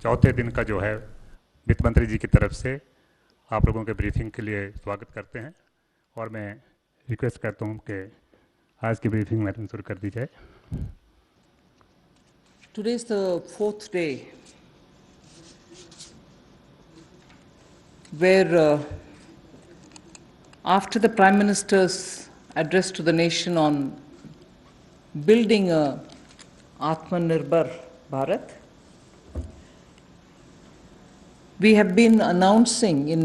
चौथे दिन का जो है वित्त मंत्री जी की तरफ से आप लोगों के ब्रीफिंग के लिए स्वागत करते हैं और मैं रिक्वेस्ट करता हूं कि आज की ब्रीफिंग मैडम शुरू कर दी जाए। Today is the fourth day where after the Prime Minister's address to the nation on building a Atmanirbhar Bharat, we have been announcing in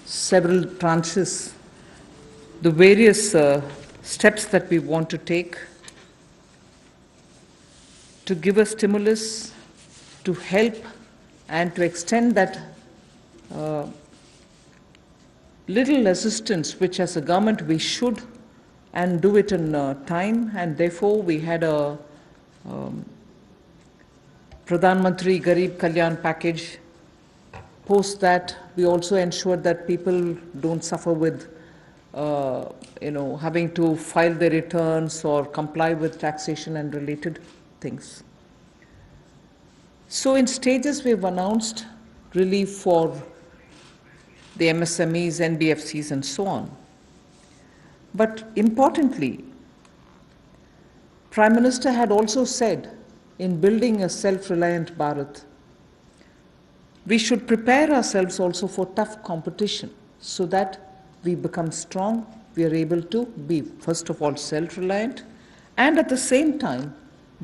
several tranches the various steps that we want to take to give a stimulus, to help and to extend that little assistance which as a government we should and do it in time, and therefore we had a Pradhan Mantri Garib Kalyan package. Post that, we also ensured that people don't suffer with having to file their returns or comply with taxation and related things. So in stages we've announced relief for the MSMEs, NBFCs and so on. But importantly, Prime Minister had also said in building a self-reliant Bharat, we should prepare ourselves also for tough competition so that we become strong, we are able to be first of all self-reliant and at the same time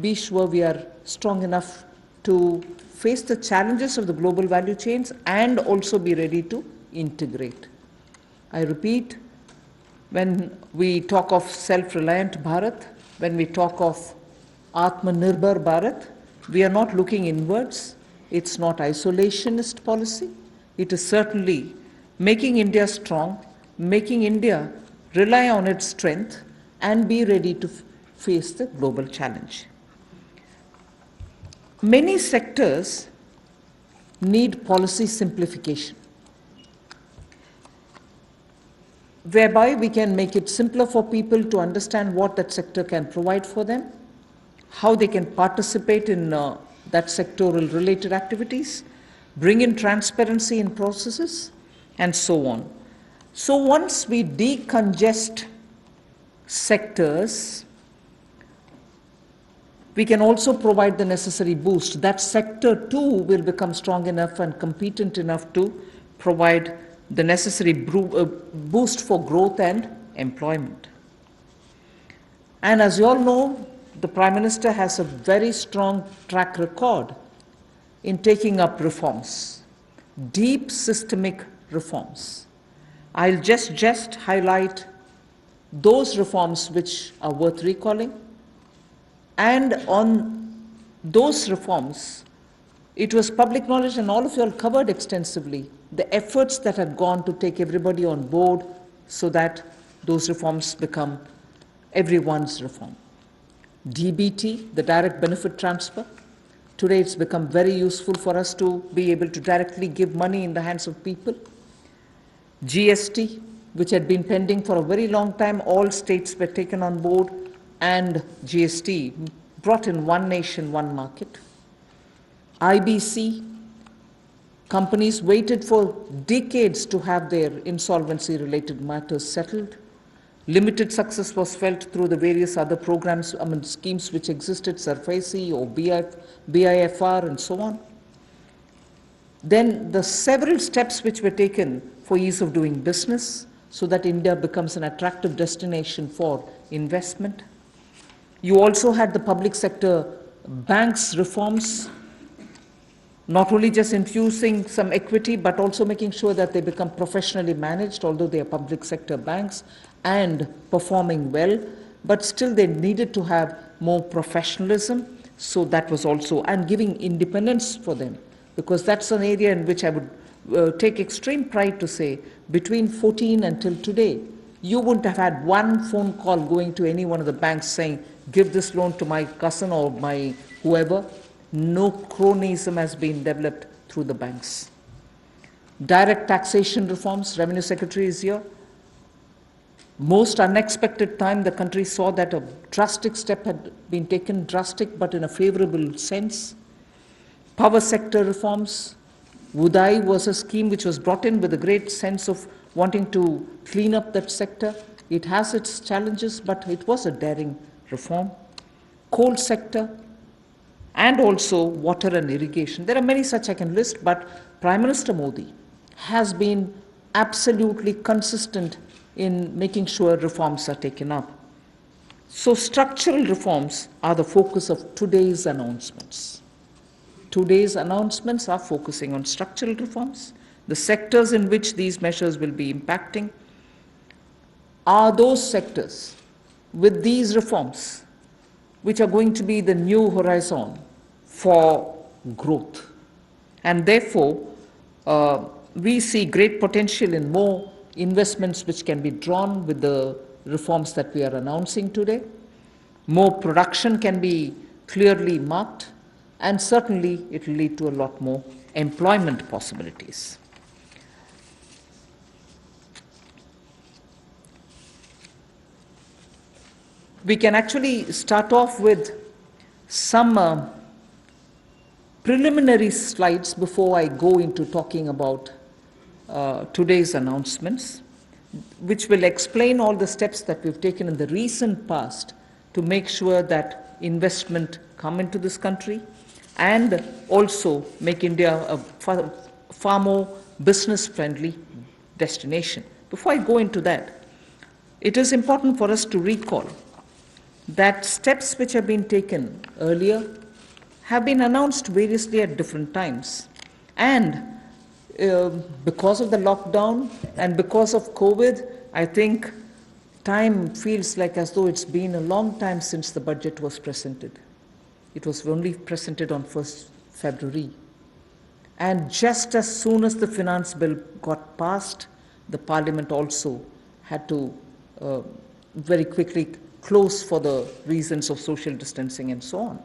be sure we are strong enough to face the challenges of the global value chains and also be ready to integrate. I repeat, when we talk of self-reliant Bharat, when we talk of Atmanirbhar Bharat, we are not looking inwards. It's not isolationist policy. It is certainly making India strong, making India rely on its strength and be ready to face the global challenge. Many sectors need policy simplification, whereby we can make it simpler for people to understand what that sector can provide for them, how they can participate in that sectoral related activities, bring in transparency in processes, and so on. So once we decongest sectors, we can also provide the necessary boost. That sector too will become strong enough and competent enough to provide the necessary boost for growth and employment. And as you all know, the Prime Minister has a very strong track record in taking up reforms, deep systemic reforms. I'll just highlight those reforms which are worth recalling. And on those reforms, it was public knowledge and all of you all covered extensively the efforts that had gone to take everybody on board so that those reforms become everyone's reform. DBT, the direct benefit transfer. Today it's become very useful for us to be able to directly give money in the hands of people. GST, which had been pending for a very long time, all states were taken on board and GST brought in one nation, one market. IBC, companies waited for decades to have their insolvency related matters settled. Limited success was felt through the various other programs, schemes which existed, SARFAESI or BIFR and so on. Then the several steps which were taken for ease of doing business so that India becomes an attractive destination for investment. You also had the public sector banks reforms, not only just infusing some equity, but also making sure that they become professionally managed, although they are public sector banks, and performing well, but still they needed to have more professionalism, so that was also, and giving independence for them, because that's an area in which I would take extreme pride to say, between 2014 until today, you wouldn't have had one phone call going to any one of the banks saying, give this loan to my cousin or my whoever. No cronyism has been developed through the banks. Direct taxation reforms, Revenue Secretary is here. Most unexpected time, the country saw that a drastic step had been taken, drastic but in a favorable sense. Power sector reforms. Uday was a scheme which was brought in with a great sense of wanting to clean up that sector. It has its challenges, but it was a daring reform. Coal sector, and also water and irrigation. There are many such I can list, but Prime Minister Modi has been absolutely consistent in making sure reforms are taken up. So structural reforms are the focus of today's announcements. Today's announcements are focusing on structural reforms. The sectors in which these measures will be impacting are those sectors with these reforms which are going to be the new horizon for growth. And therefore, we see great potential in more investments which can be drawn with the reforms that we are announcing today. More production can be clearly marked, and certainly it will lead to a lot more employment possibilities. We can actually start off with some preliminary slides before I go into talking about today's announcements, which will explain all the steps that we've taken in the recent past to make sure that investment come into this country and also make India a far more business-friendly destination. Before I go into that, it is important for us to recall that steps which have been taken earlier have been announced variously at different times. And because of the lockdown and because of COVID, I think time feels like as though it's been a long time since the budget was presented. It was only presented on 1st February. And just as soon as the finance bill got passed, the Parliament also had to very quickly close for the reasons of social distancing and so on.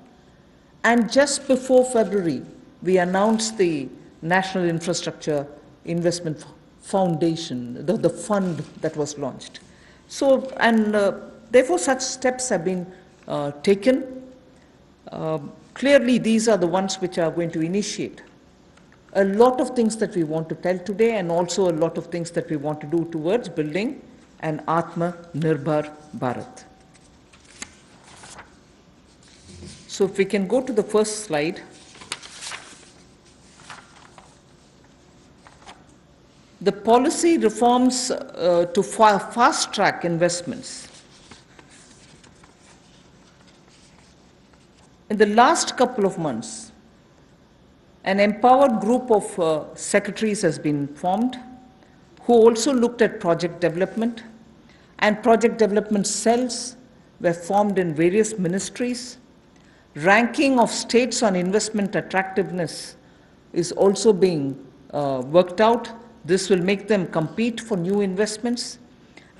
And just before February, we announced the National Infrastructure Investment Foundation, the fund that was launched. So, and therefore such steps have been taken. Clearly, these are the ones which are going to initiate a lot of things that we want to tell today, and also a lot of things that we want to do towards building an Atmanirbhar Bharat. So if we can go to the first slide. The policy reforms to fast-track investments. In the last couple of months, an empowered group of secretaries has been formed who also looked at project development, and project development cells were formed in various ministries. Ranking of states on investment attractiveness is also being worked out. This will make them compete for new investments.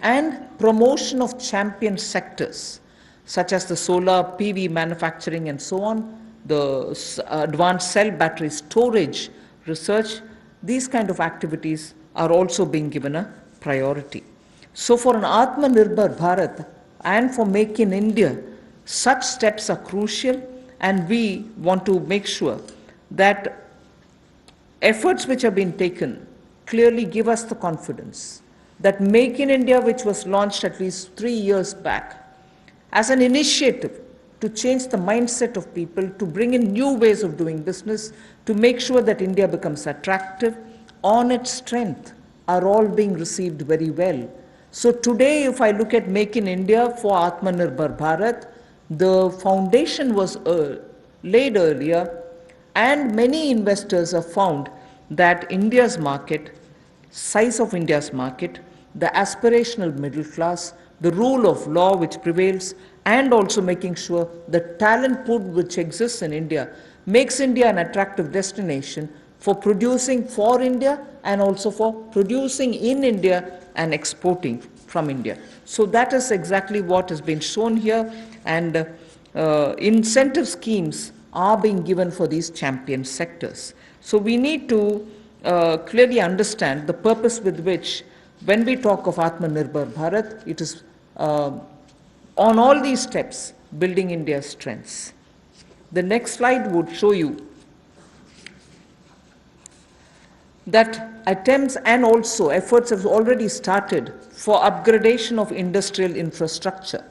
And promotion of champion sectors, such as the solar PV manufacturing and so on, the advanced cell battery storage research, these kind of activities are also being given a priority. So for an Atmanirbhar Bharat and for Make in India, such steps are crucial, and we want to make sure that efforts which have been taken clearly give us the confidence that Make in India, which was launched at least 3 years back, as an initiative to change the mindset of people, to bring in new ways of doing business, to make sure that India becomes attractive on its strength, are all being received very well. So today, if I look at Make in India for Atmanirbhar Bharat, the foundation was laid earlier, and many investors have found that India's market, size of India's market, the aspirational middle class, the rule of law which prevails, and also making sure the talent pool which exists in India makes India an attractive destination for producing for India and also for producing in India and exporting from India. So that is exactly what has been shown here, and incentive schemes are being given for these champion sectors. So we need to clearly understand the purpose with which, when we talk of Atmanirbhar Bharat, it is on all these steps building India's strengths. The next slide would show you that attempts and also efforts have already started for upgradation of industrial infrastructure.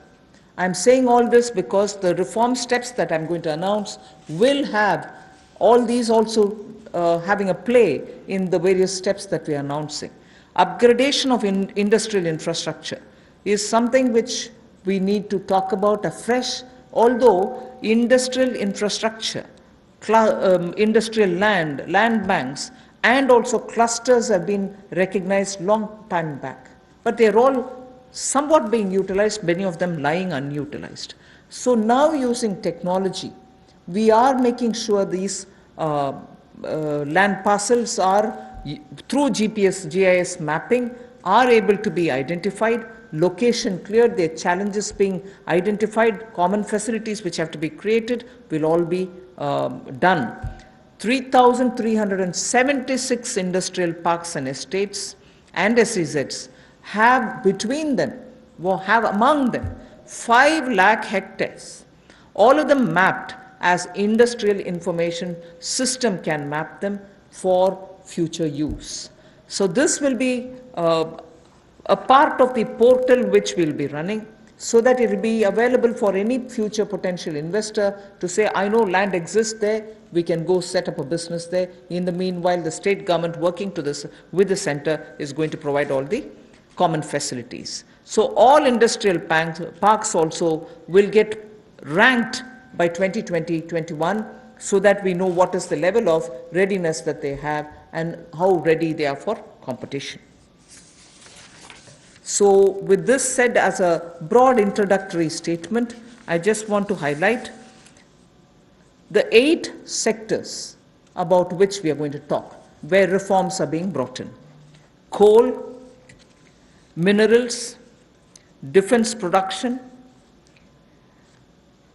I'm saying all this because the reform steps that I'm going to announce will have all these also having a play in the various steps that we are announcing. Upgradation of industrial infrastructure is something which we need to talk about afresh, although industrial infrastructure, industrial land banks, and also clusters have been recognized long time back. But they're all somewhat being utilized, many of them lying unutilized. So now using technology, we are making sure these land parcels are, through GPS, GIS mapping, are able to be identified, location cleared, their challenges being identified, common facilities which have to be created will all be done. 3,376 industrial parks and estates and SEZs have between them, have among them 5 lakh hectares, all of them mapped as industrial information system can map them for future use. So this will be a part of the portal which we'll be running, so that it will be available for any future potential investor to say, I know land exists there, we can go set up a business there. In the meanwhile, the state government working to this with the center is going to provide all the common facilities. So all industrial parks also will get ranked by 2020-21 so that we know what is the level of readiness that they have and how ready they are for competition. So with this said as a broad introductory statement, I just want to highlight the 8 sectors about which we are going to talk, where reforms are being brought in: coal, minerals, defense production.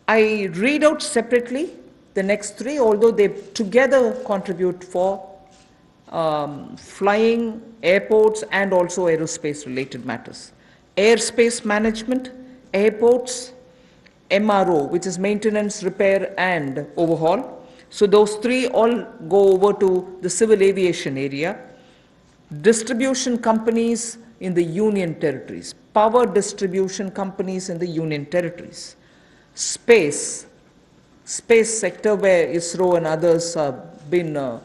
I read out separately the next 3, although they together contribute for flying, airports, and also aerospace-related matters. Airspace management, airports, MRO, which is maintenance, repair, and overhaul. So those 3 all go over to the civil aviation area. Distribution companies in the union territories, power distribution companies in the union territories. Space sector, where ISRO and others have been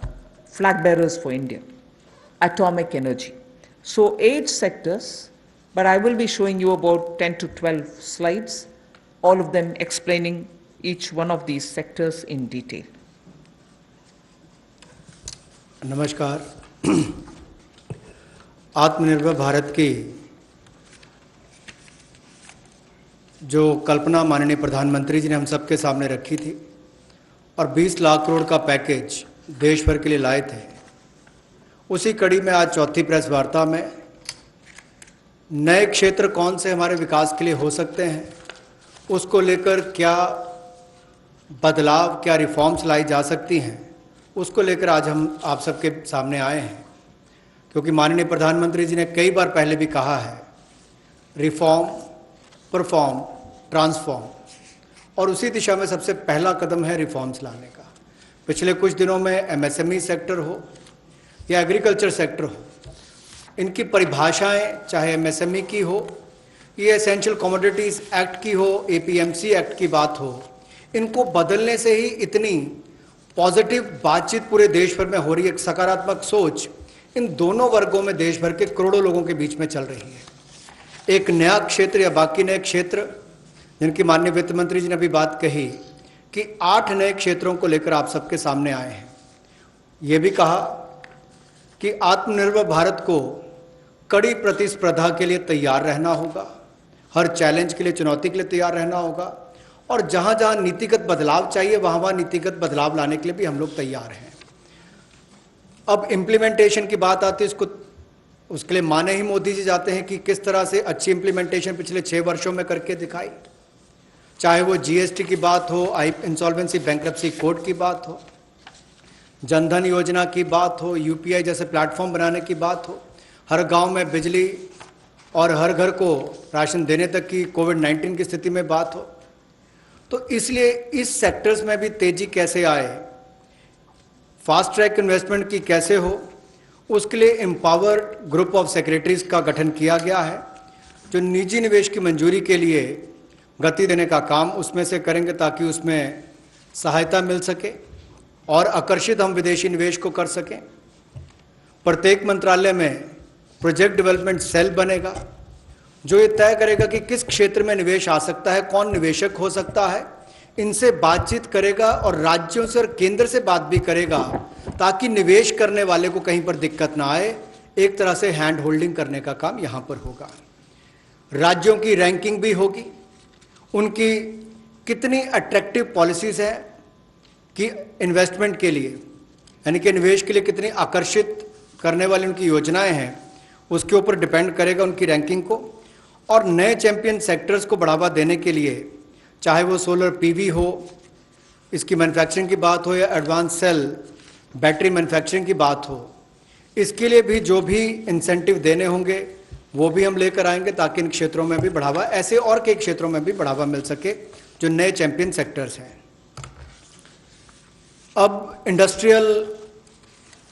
flag bearers for India. Atomic energy. So 8 sectors, but I will be showing you about 10 to 12 slides, all of them explaining each one of these sectors in detail. नमस्कार। आत्मनिर्भर भारत की जो कल्पना माननीय प्रधानमंत्री जी ने हम सबके सामने रखी थी और 20 लाख करोड़ का पैकेज देश भर के लिए लाए थे, उसी कड़ी में आज चौथी प्रेस वार्ता में नए क्षेत्र कौन से हमारे विकास के लिए हो सकते हैं, उसको लेकर क्या बदलाव, क्या रिफॉर्म्स लाई जा सकती हैं, उसको लेकर आज हम आप सबके सामने आए हैं। क्योंकि माननीय प्रधानमंत्री जी ने कई बार पहले भी कहा है, रिफॉर्म, परफॉर्म, ट्रांसफॉर्म, और उसी दिशा में सबसे पहला कदम है रिफॉर्म्स लाने का। पिछले कुछ दिनों में एमएसएमई सेक्टर हो या एग्रीकल्चर सेक्टर हो, इनकी परिभाषाएं चाहे एमएसएमई की हो, ये एसेंशियल कमोडिटीज़ एक्ट की हो, एपीएमसी एक्ट की बात हो, इनको बदलने से ही इतनी पॉजिटिव बातचीत पूरे देश भर में हो रही है। एक सकारात्मक सोच इन दोनों वर्गों में देश भर के करोड़ों लोगों के बीच में चल रही है। एक नया क्षेत्र या बाकी नए क्षेत्र, जिनकी माननीय वित्त मंत्री जी ने अभी बात कही कि 8 नए क्षेत्रों को लेकर आप सबके सामने आए हैं। ये भी कहा कि आत्मनिर्भर भारत को कड़ी प्रतिस्पर्धा के लिए तैयार रहना होगा, हर चैलेंज के लिए, चुनौती के लिए तैयार रहना होगा, और जहाँ जहाँ नीतिगत बदलाव चाहिए वहाँ वहाँ नीतिगत बदलाव लाने के लिए भी हम लोग तैयार हैं। अब इम्प्लीमेंटेशन की बात आती है, उसके लिए माने ही मोदी जी जाते हैं कि किस तरह से अच्छी इम्प्लीमेंटेशन पिछले 6 वर्षों में करके दिखाई। चाहे वो जीएसटी की बात हो, इंसॉल्वेंसी बैंक्रप्सी कोड की बात हो, जनधन योजना की बात हो, यूपीआई जैसे प्लेटफॉर्म बनाने की बात हो, हर गांव में बिजली और हर घर को राशन देने तक की कोविड-19 की स्थिति में बात हो। तो इसलिए इस सेक्टर्स में भी तेजी कैसे आए, फास्ट ट्रैक इन्वेस्टमेंट की कैसे हो, उसके लिए एम्पावर ग्रुप ऑफ सेक्रेटरीज का गठन किया गया है, जो निजी निवेश की मंजूरी के लिए गति देने का काम उसमें से करेंगे ताकि उसमें सहायता मिल सके और आकर्षित हम विदेशी निवेश को कर सकें। प्रत्येक मंत्रालय में प्रोजेक्ट डेवलपमेंट सेल बनेगा जो ये तय करेगा कि किस क्षेत्र में निवेश आ सकता है, कौन निवेशक हो सकता है, इनसे बातचीत करेगा और राज्यों से और केंद्र से बात भी करेगा ताकि निवेश करने वाले को कहीं पर दिक्कत ना आए। एक तरह से हैंड होल्डिंग करने का काम यहाँ पर होगा। राज्यों की रैंकिंग भी होगी, उनकी कितनी अट्रैक्टिव पॉलिसीज हैं कि इन्वेस्टमेंट के लिए, यानी कि निवेश के लिए कितनी आकर्षित करने वाली उनकी योजनाएं हैं, उसके ऊपर डिपेंड करेगा उनकी रैंकिंग को। और नए चैंपियन सेक्टर्स को बढ़ावा देने के लिए, चाहे वो सोलर पीवी हो, इसकी मैन्युफैक्चरिंग की बात हो, या एडवांस सेल बैटरी मैन्युफैक्चरिंग की बात हो, इसके लिए भी जो भी इंसेंटिव देने होंगे वो भी हम लेकर आएंगे ताकि इन क्षेत्रों में भी बढ़ावा, ऐसे और कई क्षेत्रों में भी बढ़ावा मिल सके जो नए चैंपियन सेक्टर्स हैं। अब इंडस्ट्रियल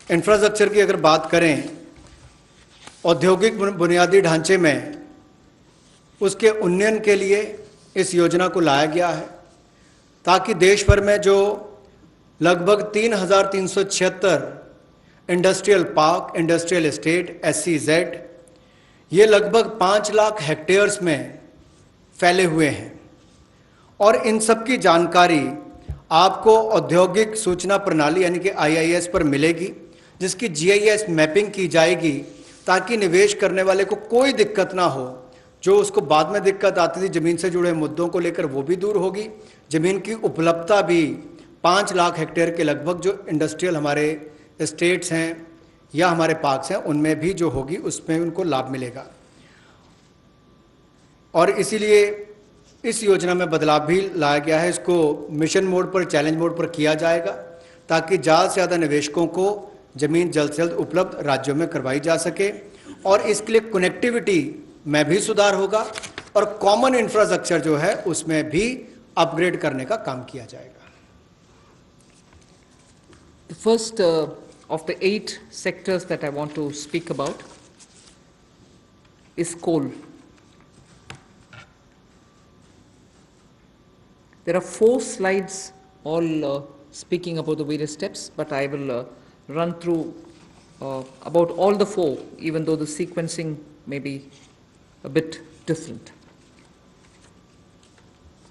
इंफ्रास्ट्रक्चर की अगर बात करें, औद्योगिक बुनियादी ढांचे में उसके उन्नयन के लिए इस योजना को लाया गया है ताकि देश भर में जो लगभग 3,376 industrial park, industrial estate, SEZ, ये लगभग 5 लाख हेक्टेयर्स में फैले हुए हैं और इन सब की जानकारी आपको औद्योगिक सूचना प्रणाली यानी कि IIS पर मिलेगी, जिसकी GIS मैपिंग की जाएगी ताकि निवेश करने वाले को कोई दिक्कत ना हो। जो उसको बाद में दिक्कत आती थी ज़मीन से जुड़े मुद्दों को लेकर, वो भी दूर होगी। ज़मीन की उपलब्धता भी 5 लाख हेक्टेयर के लगभग जो इंडस्ट्रियल हमारे स्टेट्स हैं या हमारे पार्क्स हैं उनमें भी जो होगी, उसमें उनको लाभ मिलेगा। और इसीलिए इस योजना में बदलाव भी लाया गया है। इसको मिशन मोड पर, चैलेंज मोड पर किया जाएगा ताकि ज़्यादा से ज़्यादा निवेशकों को ज़मीन जल्द से जल्द उपलब्ध राज्यों में करवाई जा सके और इसके लिए कनेक्टिविटी में भी सुधार होगा और कॉमन इंफ्रास्ट्रक्चर जो है उसमें भी अपग्रेड करने का काम किया जाएगा। The first of the 8 sectors that I want to speak about is coal. There are 4 slides all speaking about the various steps, but I will run through about all the 4, even though the sequencing may be a bit different.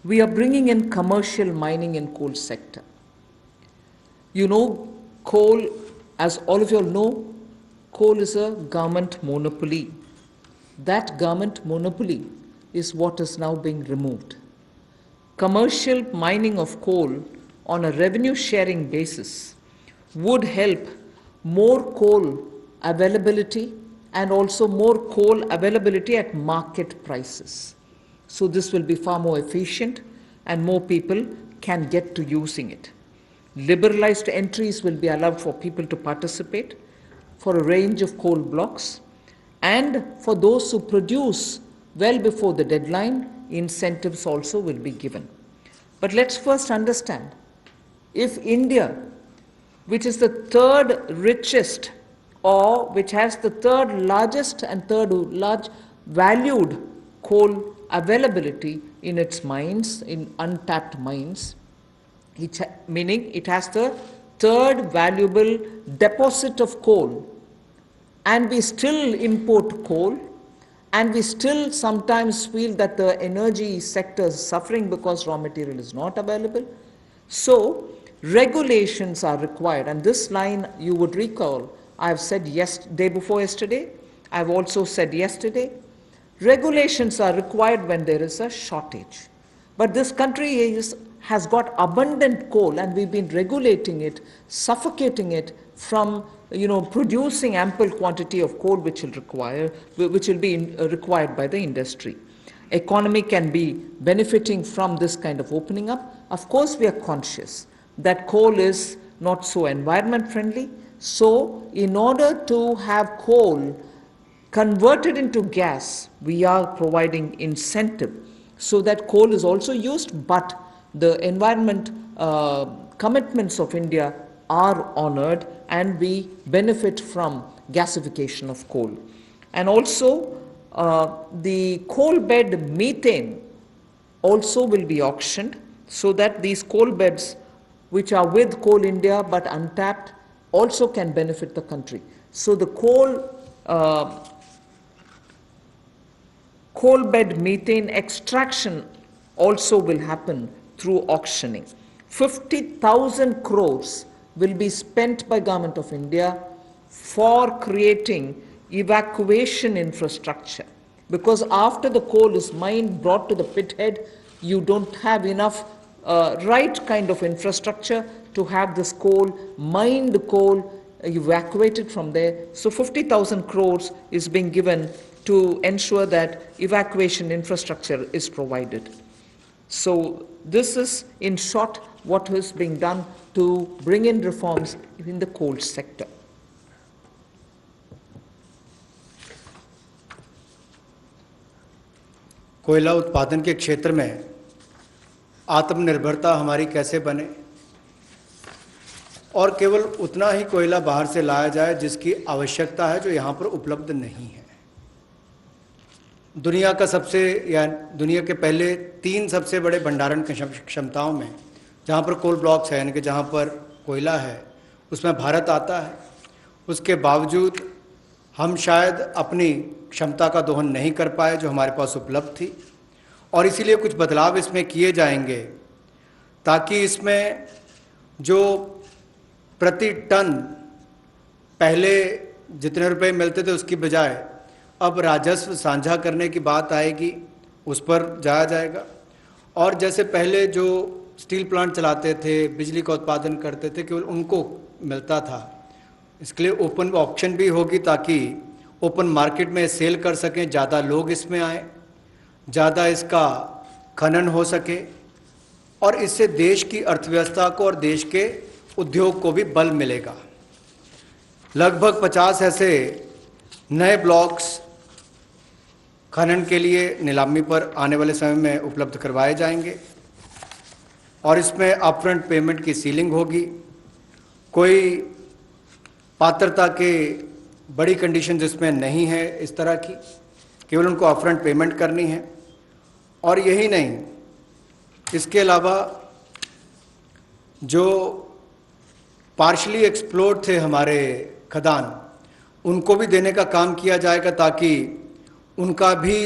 We are bringing in commercial mining in coal sector. You know, coal, as all of you all know, coal is a government monopoly. That government monopoly is what is now being removed. Commercial mining of coal on a revenue sharing basis would help more coal availability and also more coal availability at market prices. So this will be far more efficient and more people can get to using it. Liberalized entries will be allowed for people to participate for a range of coal blocks, and for those who produce well before the deadline, incentives also will be given. But let's first understand, if India, which is the 3rd richest or which has the 3rd largest and 3rd large valued coal availability in its mines, in untapped mines, meaning it has the 3rd valuable deposit of coal, and we still import coal, and we still sometimes feel that the energy sector is suffering because raw material is not available. So regulations are required, and this line you would recall I have said day before yesterday, I have also said yesterday, regulations are required when there is a shortage. But this country has got abundant coal, and we've been regulating it, suffocating it from producing ample quantity of coal which will be required by the industry. Economy can be benefiting from this kind of opening up. Of course, we are conscious that coal is not so environment friendly. So in order to have coal converted into gas, we are providing incentive so that coal is also used, but the environment commitments of India are honored and we benefit from gasification of coal. And also, the coal bed methane also will be auctioned so that these coal beds which are with Coal India but untapped also can benefit the country. So the coal bed methane extraction also will happen through auctioning. 50,000 crores will be spent by Government of India for creating evacuation infrastructure. Because after the coal is mined, brought to the pit head, you don't have enough right kind of infrastructure to have this coal, mined coal, evacuated from there. So 50,000 crores is being given to ensure that evacuation infrastructure is provided. So this is, in short, what is being done to bring in reforms in the coal sector. कोयला उत्पादन के क्षेत्र में आत्मनिर्भरता हमारी कैसे बने और केवल उतना ही कोयला बाहर से लाया जाए जिसकी आवश्यकता है, जो यहाँ पर उपलब्ध नहीं है। दुनिया के पहले 3 सबसे बड़े भंडारण क्षमताओं में जहाँ पर कोल ब्लॉक्स है, यानी कि जहाँ पर कोयला है, उसमें भारत आता है। उसके बावजूद हम शायद अपनी क्षमता का दोहन नहीं कर पाए जो हमारे पास उपलब्ध थी, और इसीलिए कुछ बदलाव इसमें किए जाएंगे ताकि इसमें जो प्रति टन पहले जितने रुपए मिलते थे उसकी बजाय अब राजस्व साझा करने की बात आएगी, उस पर जाया जाएगा। और जैसे पहले जो स्टील प्लांट चलाते थे, बिजली का उत्पादन करते थे, केवल उनको मिलता था। इसके लिए ओपन ऑक्शन भी होगी ताकि ओपन मार्केट में सेल कर सकें, ज़्यादा लोग इसमें आए, ज़्यादा इसका खनन हो सके, और इससे देश की अर्थव्यवस्था को और देश के उद्योग को भी बल मिलेगा। लगभग 50 ऐसे नए ब्लॉक्स खनन के लिए नीलामी पर आने वाले समय में उपलब्ध करवाए जाएंगे, और इसमें अपफ्रंट पेमेंट की सीलिंग होगी। कोई पात्रता के बड़ी कंडीशन जिसमें नहीं है इस तरह की, केवल उनको अपफ्रंट पेमेंट करनी है। और यही नहीं, इसके अलावा जो पार्शली एक्सप्लोर्ड थे हमारे खदान, उनको भी देने का काम किया जाएगा ताकि उनका भी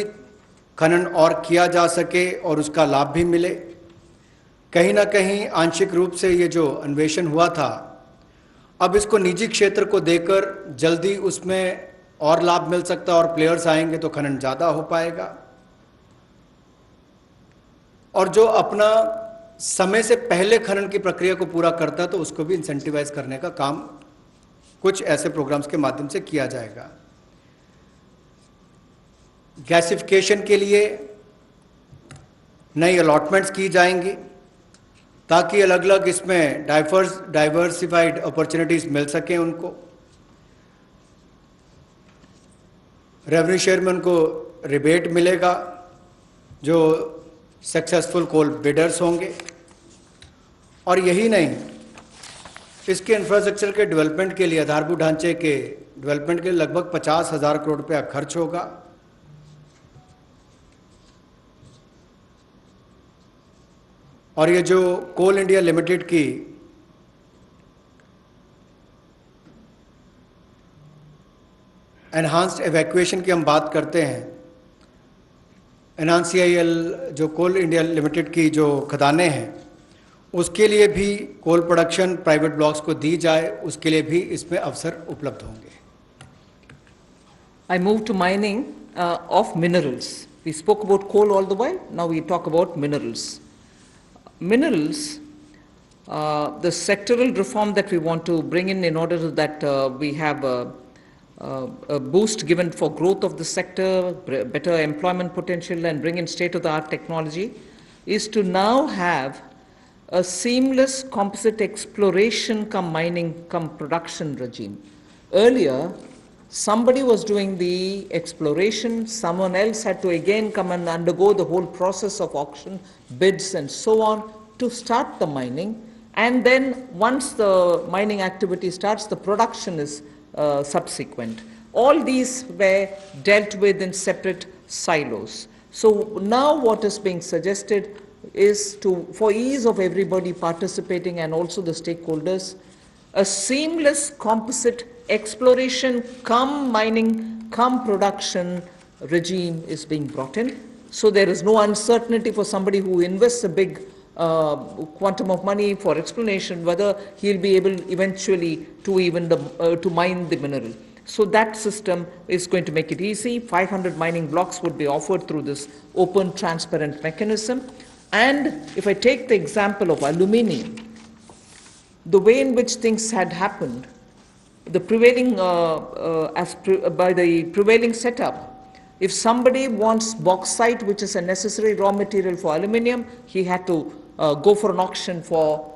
खनन और किया जा सके और उसका लाभ भी मिले। कहीं ना कहीं आंशिक रूप से ये जो अन्वेषण हुआ था, अब इसको निजी क्षेत्र को देकर जल्दी उसमें और लाभ मिल सकता है, और प्लेयर्स आएंगे तो खनन ज़्यादा हो पाएगा। और जो अपना समय से पहले खनन की प्रक्रिया को पूरा करता है तो उसको भी इंसेंटिवाइज करने का काम कुछ ऐसे प्रोग्राम्स के माध्यम से किया जाएगा। गैसिफिकेशन के लिए नई अलॉटमेंट्स की जाएंगी ताकि अलग अलग इसमें डाइवर्सिफाइड अपॉर्चुनिटीज मिल सकें उनको। रेवेन्यू शेयर में उनको रिबेट मिलेगा जो सक्सेसफुल कोल बिडर्स होंगे। और यही नहीं, इसके इंफ्रास्ट्रक्चर के डेवलपमेंट के लिए, आधारभूत ढांचे के डेवलपमेंट के लिए लगभग 50,000 करोड़ रुपया खर्च होगा। और ये जो कोल इंडिया लिमिटेड की एनहांस्ड एवैक्यूएशन की हम बात करते हैं, NCIL जो कोल इंडिया लिमिटेड की जो खदानें हैं, उसके लिए भी कोल प्रोडक्शन प्राइवेट ब्लॉक्स को दी जाए, उसके लिए भी इसमें अवसर उपलब्ध होंगे। I move to mining of minerals. We spoke about coal all the while, now we talk about minerals. Minerals, the sectoral reform that we want to bring in order that we have a boost given for growth of the sector, better employment potential, and bring in state-of-the-art technology, is to now have a seamless composite exploration cum mining cum production regime. Earlier, somebody was doing the exploration, someone else had to again come and undergo the whole process of auction, bids and so on to start the mining, And then once the mining activity starts, the production is subsequent. All these were dealt with in separate silos. So now what is being suggested is to, for ease of everybody participating and also the stakeholders, a seamless composite exploration cum mining cum production regime is being brought in. So there is no uncertainty for somebody who invests a big quantum of money for exploration whether he'll be able eventually to even to mine the mineral. So that system is going to make it easy. 500 mining blocks would be offered through this open, transparent mechanism. And if I take the example of aluminium, the way in which things had happened, the prevailing, by the prevailing setup, if somebody wants bauxite, which is a necessary raw material for aluminium, he had to go for an auction for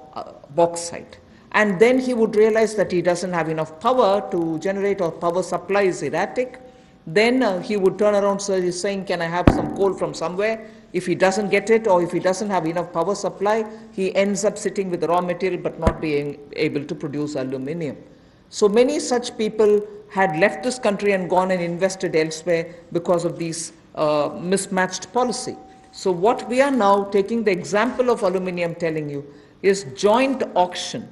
bauxite. And then he would realize that he doesn't have enough power to generate, or power supply is erratic. Then he would turn around saying, can I have some coal from somewhere? If he doesn't get it, or if he doesn't have enough power supply, he ends up sitting with the raw material but not being able to produce aluminium. So many such people had left this country and gone and invested elsewhere because of these mismatched policy. So what we are now taking the example of aluminium telling you is joint auction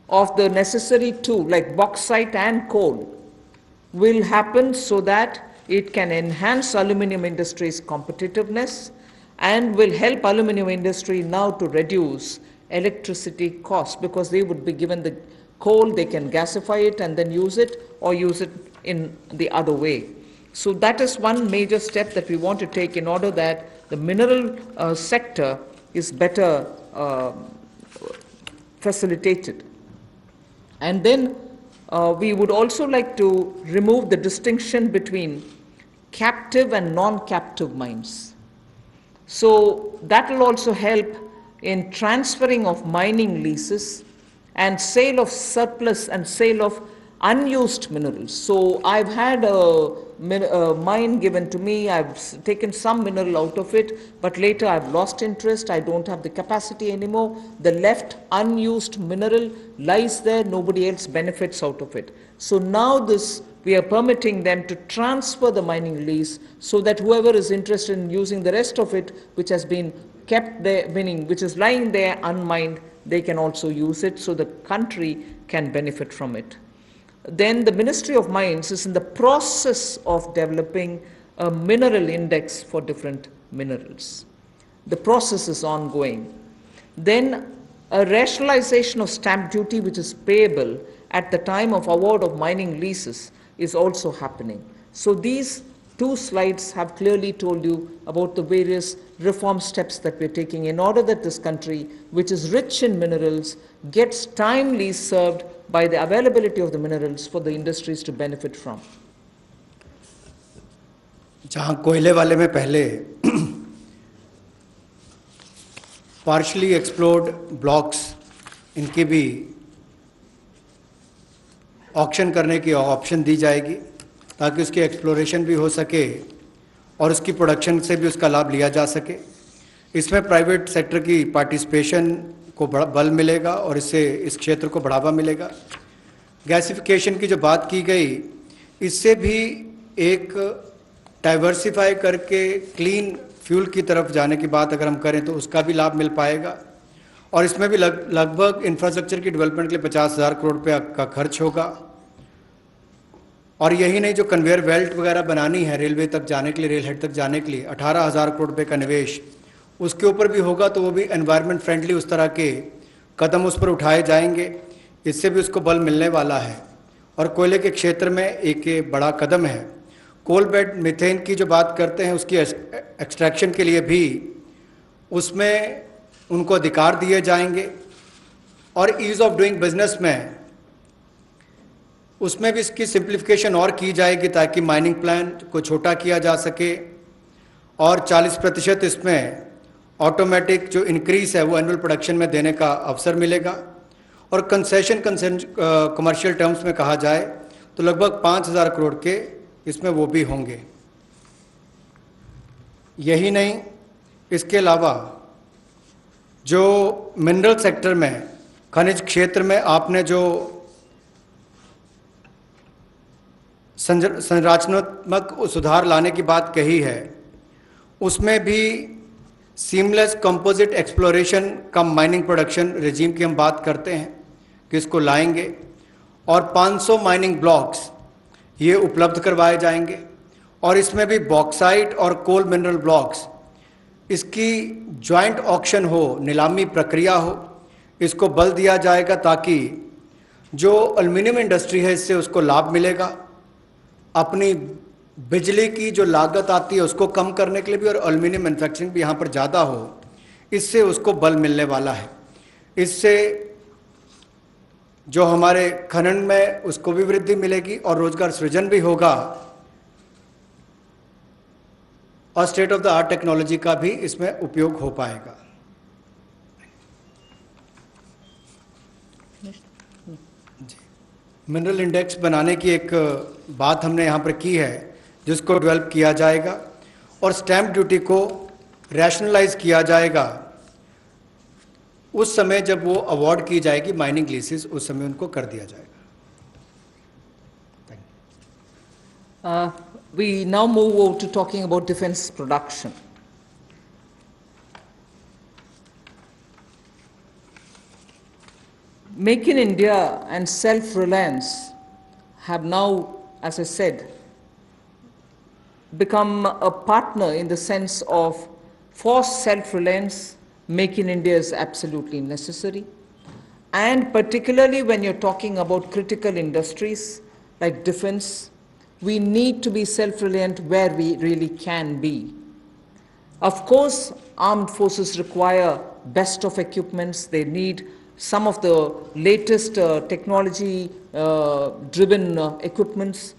of the necessary two, like bauxite and coal, will happen so that it can enhance aluminium industry's competitiveness and will help aluminium industry now to reduce electricity costs, because they would be given the coal, they can gasify it and then use it, or use it in the other way. So that is one major step that we want to take in order that the mineral sector is better facilitated. And then we would also like to remove the distinction between captive and non-captive mines. So that will also help in transferring of mining leases and sale of surplus and sale of unused minerals. So I've had a mine given to me, I've taken some mineral out of it, but later I've lost interest, I don't have the capacity anymore. The left unused mineral lies there, nobody else benefits out of it. So now we are permitting them to transfer the mining lease so that whoever is interested in using the rest of it, which has been kept there, meaning which is lying there unmined, they can also use it, so the country can benefit from it. Then the Ministry of Mines is in the process of developing a mineral index for different minerals. The process is ongoing. Then a rationalization of stamp duty, which is payable at the time of award of mining leases, is also happening. So these two slides have clearly told you about the various reform steps that we're taking in order that this country, which is rich in minerals, gets timely served by the availability of the minerals for the industries to benefit from. जहाँ कोयले वाले में पहले partially explored blocks इनकी भी auction करने की option दी जाएगी ताकि उसकी एक्सप्लोरेशन भी हो सके और उसकी प्रोडक्शन से भी उसका लाभ लिया जा सके। इसमें प्राइवेट सेक्टर की पार्टिसिपेशन को बल मिलेगा और इससे इस क्षेत्र को बढ़ावा मिलेगा। गैसिफिकेशन की जो बात की गई, इससे भी एक डाइवर्सिफाई करके क्लीन फ्यूल की तरफ जाने की बात अगर हम करें तो उसका भी लाभ मिल पाएगा। और इसमें भी लगभग इंफ्रास्ट्रक्चर की डेवलपमेंट के लिए 50,000 करोड़ रुपये का खर्च होगा। और यही नहीं, जो कन्वेयर बेल्ट वगैरह बनानी है रेलवे तक जाने के लिए, रेल हेड तक जाने के लिए 18,000 करोड़ रुपये का निवेश उसके ऊपर भी होगा, तो वो भी एनवायरनमेंट फ्रेंडली उस तरह के कदम उस पर उठाए जाएंगे, इससे भी उसको बल मिलने वाला है। और कोयले के क्षेत्र में एक बड़ा कदम है। कोल बेड मीथेन की जो बात करते हैं उसकी एक्सट्रैक्शन के लिए भी उसमें उनको अधिकार दिए जाएंगे। और ईज़ ऑफ डूइंग बिजनेस में उसमें भी इसकी सिंप्लीफिकेशन और की जाएगी ताकि माइनिंग प्लान को छोटा किया जा सके और 40% इसमें ऑटोमेटिक जो इंक्रीज है वो एनुअल प्रोडक्शन में देने का अवसर मिलेगा। और कंसेशन कमर्शियल टर्म्स में कहा जाए तो लगभग 5,000 करोड़ के इसमें वो भी होंगे। यही नहीं, इसके अलावा जो मिनरल सेक्टर में खनिज क्षेत्र में आपने जो संरचनात्मक सुधार लाने की बात कही है, उसमें भी seamless composite exploration cum mining production regime की हम बात करते हैं कि इसको लाएंगे और 500 माइनिंग ब्लॉक्स ये उपलब्ध करवाए जाएंगे और इसमें भी बॉक्साइट और कोल मिनरल ब्लॉक्स, इसकी जॉइंट ऑक्शन हो, नीलामी प्रक्रिया हो, इसको बल दिया जाएगा ताकि जो एल्युमिनियम इंडस्ट्री है इससे उसको लाभ मिलेगा। अपनी बिजली की जो लागत आती है उसको कम करने के लिए भी और एल्युमिनियम मैन्युफैक्चरिंग भी यहाँ पर ज़्यादा हो, इससे उसको बल मिलने वाला है। इससे जो हमारे खनन में उसको भी वृद्धि मिलेगी और रोजगार सृजन भी होगा और state of the art technology का भी इसमें उपयोग हो पाएगा। जी, मिनरल इंडेक्स बनाने की एक बात हमने यहाँ पर की है जिसको डेवलप किया जाएगा और स्टैंप ड्यूटी को रैशनलाइज किया जाएगा। उस समय जब वो अवार्ड की जाएगी माइनिंग लीसेस, उस समय उनको कर दिया जाएगा। We now move over to talking about defense production. Make in India and self-reliance have now, as I said, become a partner in the sense of for self-reliance, Make in India is absolutely necessary. And particularly when you're talking about critical industries like defense, we need to be self-reliant where we really can be. Of course, armed forces require best of equipments. They need some of the latest technology-driven equipments.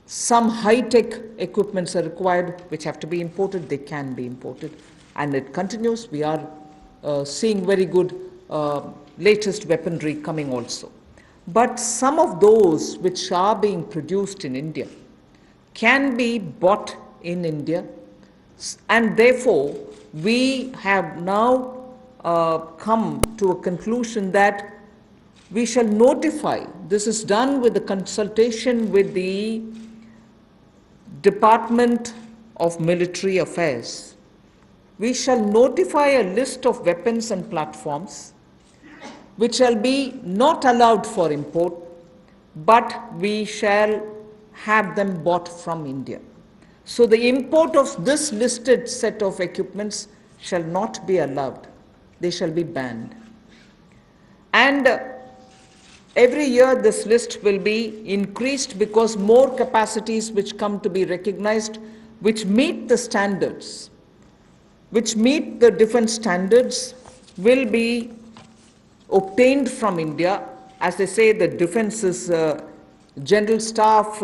Some high-tech equipments are required which have to be imported. They can be imported. And it continues. We are seeing very good latest weaponry coming also. But some of those which are being produced in India can be bought in India, and therefore we have now come to a conclusion that we shall notify. This is done with the consultation with the Department of Military Affairs. We shall notify a list of weapons and platforms which shall be not allowed for import, but we shall have them bought from India. So the import of this listed set of equipments shall not be allowed. They shall be banned. And every year this list will be increased because more capacities which come to be recognized, which meet the standards, which meet the defense standards, will be obtained from India. As they say, the defense is general staff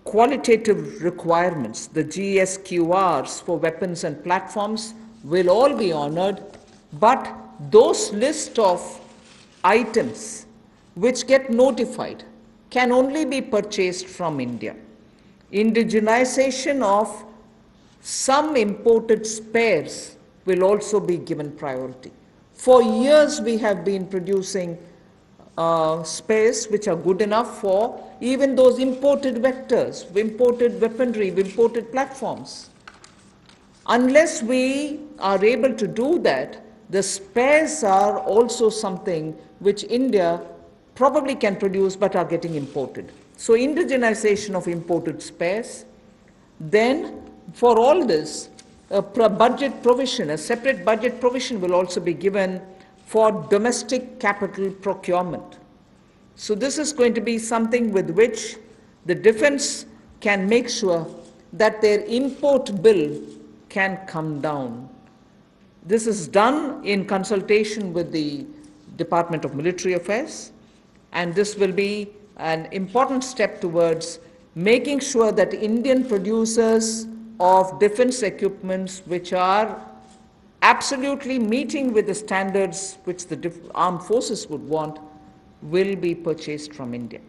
qualitative requirements, the GSQRs for weapons and platforms will all be honored, but those list of items which get notified can only be purchased from India. Indigenization of some imported spares will also be given priority. For years we have been producing spares which are good enough for even those imported vectors, imported weaponry, imported platforms. Unless we are able to do that, the spares are also something which India probably can produce but are getting imported. So indigenization of imported spares. Then for all this, a budget provision, a separate budget provision will also be given for domestic capital procurement. So this is going to be something with which the defense can make sure that their import bill can come down. This is done in consultation with the Department of Military Affairs, and this will be an important step towards making sure that Indian producers of defense equipments which are absolutely meeting with the standards which the armed forces would want will be purchased from India.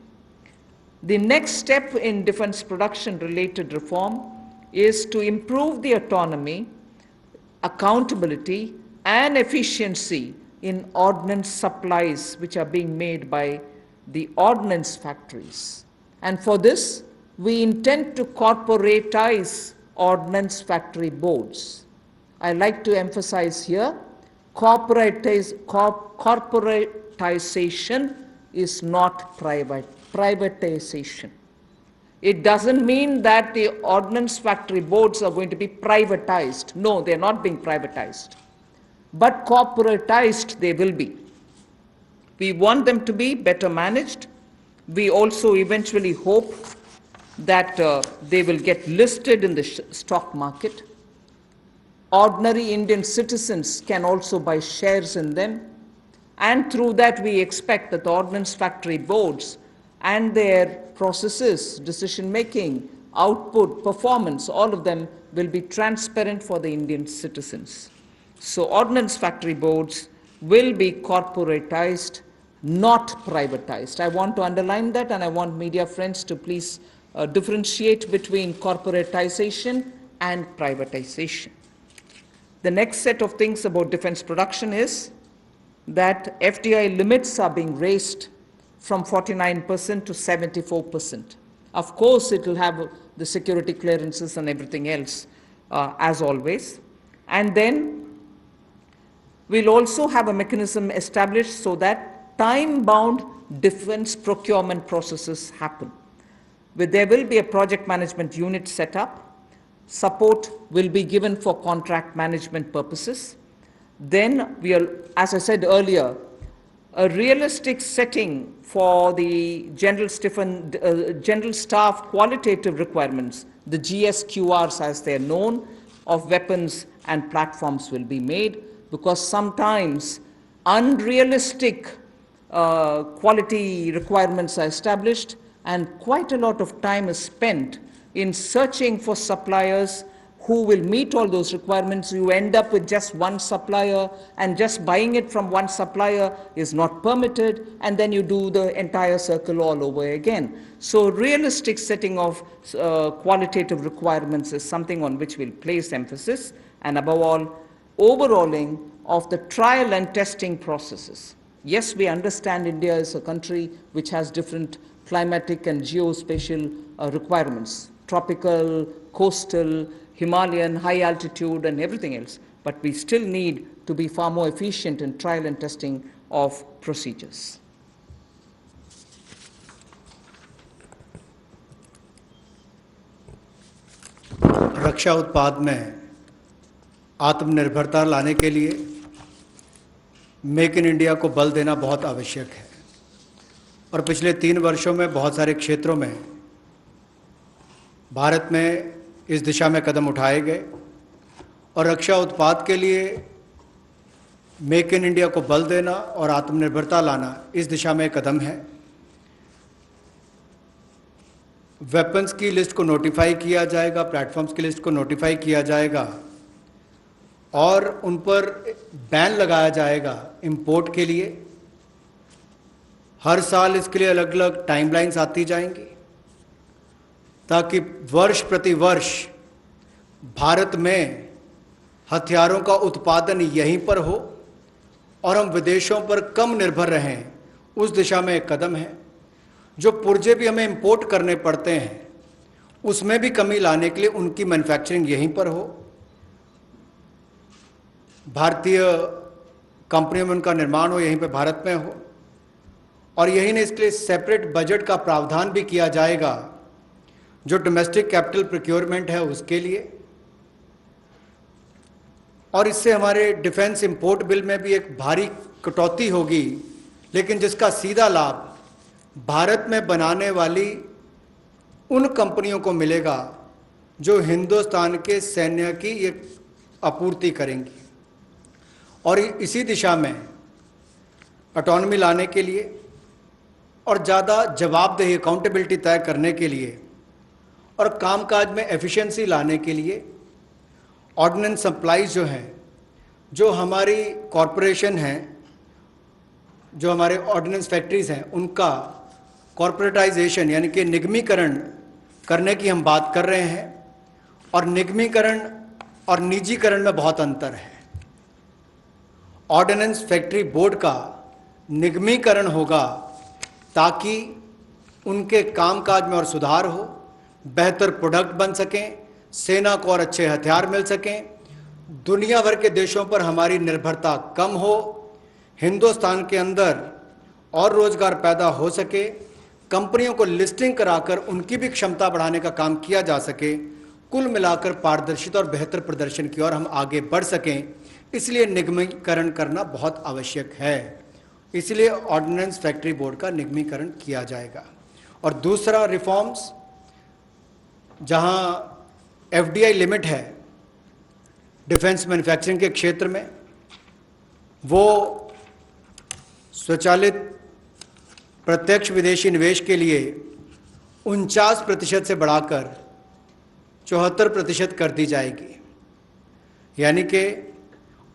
The next step in defense production related reform is to improve the autonomy, accountability and efficiency in ordnance supplies which are being made by the ordnance factories. And for this, we intend to corporatize ordnance factory boards. I like to emphasize here, corporatization is not privatization. It doesn't mean that the ordnance factory boards are going to be privatized. No, they're not being privatized. But corporatized they will be. We want them to be better managed. We also eventually hope that they will get listed in the stock market. Ordinary Indian citizens can also buy shares in them. And through that, we expect that the ordnance factory boards and their processes, decision-making, output, performance, all of them will be transparent for the Indian citizens. So ordnance factory boards will be corporatized, not privatized. I want to underline that, and I want media friends to please differentiate between corporatization and privatization. The next set of things about defense production is that FDI limits are being raised from 49% to 74%. Of course, it will have the security clearances and everything else, as always. And then we'll also have a mechanism established so that time-bound defense procurement processes happen. There will be a project management unit set up. Support will be given for contract management purposes. Then as I said earlier, a realistic setting for the general staff qualitative requirements, the GSQRs as they're known, of weapons and platforms will be made, because sometimes unrealistic quality requirements are established and quite a lot of time is spent in searching for suppliers who will meet all those requirements. You end up with just one supplier, and just buying it from one supplier is not permitted, and then you do the entire circle all over again. So realistic setting of qualitative requirements is something on which we'll place emphasis, and above all, overhauling of the trial and testing processes. Yes, we understand India is a country which has different climatic and geospatial requirements, tropical, coastal, Himalayan, high altitude, and everything else. But we still need to be far more efficient in trial and testing of procedures. रक्षा उत्पाद में आत्मनिर्भरता लाने के लिए make in India को बल देना बहुत आवश्यक है, और पिछले 3 वर्षों में बहुत सारे क्षेत्रों में भारत में इस दिशा में कदम उठाए गए, और रक्षा उत्पाद के लिए मेक इन इंडिया को बल देना और आत्मनिर्भरता लाना इस दिशा में कदम है। वेपन्स की लिस्ट को नोटिफाई किया जाएगा, प्लेटफॉर्म्स की लिस्ट को नोटिफाई किया जाएगा, और उन पर बैन लगाया जाएगा इंपोर्ट के लिए। हर साल इसके लिए अलग अलग टाइमलाइंस आती जाएंगी, ताकि वर्ष प्रति वर्ष भारत में हथियारों का उत्पादन यहीं पर हो और हम विदेशों पर कम निर्भर रहें। उस दिशा में एक कदम है। जो पुर्जे भी हमें इंपोर्ट करने पड़ते हैं, उसमें भी कमी लाने के लिए उनकी मैन्युफैक्चरिंग यहीं पर हो, भारतीय कंपनियों में उनका निर्माण हो, यहीं पे भारत में हो। और यही नहीं, इसके लिए सेपरेट बजट का प्रावधान भी किया जाएगा, जो डोमेस्टिक कैपिटल प्रोक्योरमेंट है उसके लिए। और इससे हमारे डिफेंस इंपोर्ट बिल में भी एक भारी कटौती होगी, लेकिन जिसका सीधा लाभ भारत में बनाने वाली उन कंपनियों को मिलेगा जो हिंदुस्तान के सैन्य की एक आपूर्ति करेंगी। और इसी दिशा में ऑटोनॉमी लाने के लिए और ज़्यादा जवाबदेही, अकाउंटेबिलिटी तय करने के लिए और कामकाज में एफिशिएंसी लाने के लिए ऑर्डिनेंस सप्लाईज जो हैं, जो हमारी कॉरपोरेशन हैं, जो हमारे ऑर्डिनेंस फैक्ट्रीज हैं, उनका कॉरपोरेटाइजेशन यानी कि निगमीकरण करने की हम बात कर रहे हैं। और निगमीकरण और निजीकरण में बहुत अंतर है। ऑर्डिनेंस फैक्ट्री बोर्ड का निगमीकरण होगा ताकि उनके कामकाज में और सुधार हो, बेहतर प्रोडक्ट बन सकें, सेना को और अच्छे हथियार मिल सकें, दुनिया भर के देशों पर हमारी निर्भरता कम हो, हिंदुस्तान के अंदर और रोजगार पैदा हो सके, कंपनियों को लिस्टिंग कराकर उनकी भी क्षमता बढ़ाने का काम किया जा सके, कुल मिलाकर पारदर्शिता और बेहतर प्रदर्शन की ओर हम आगे बढ़ सकें। इसलिए निगमीकरण करना बहुत आवश्यक है। इसलिए ऑर्डिनेंस फैक्ट्री बोर्ड का निगमीकरण किया जाएगा। और दूसरा रिफॉर्म्स, जहां एफडीआई लिमिट है डिफेंस मैन्युफैक्चरिंग के क्षेत्र में, वो स्वचालित प्रत्यक्ष विदेशी निवेश के लिए 49% से बढ़ाकर 74% कर दी जाएगी। यानी कि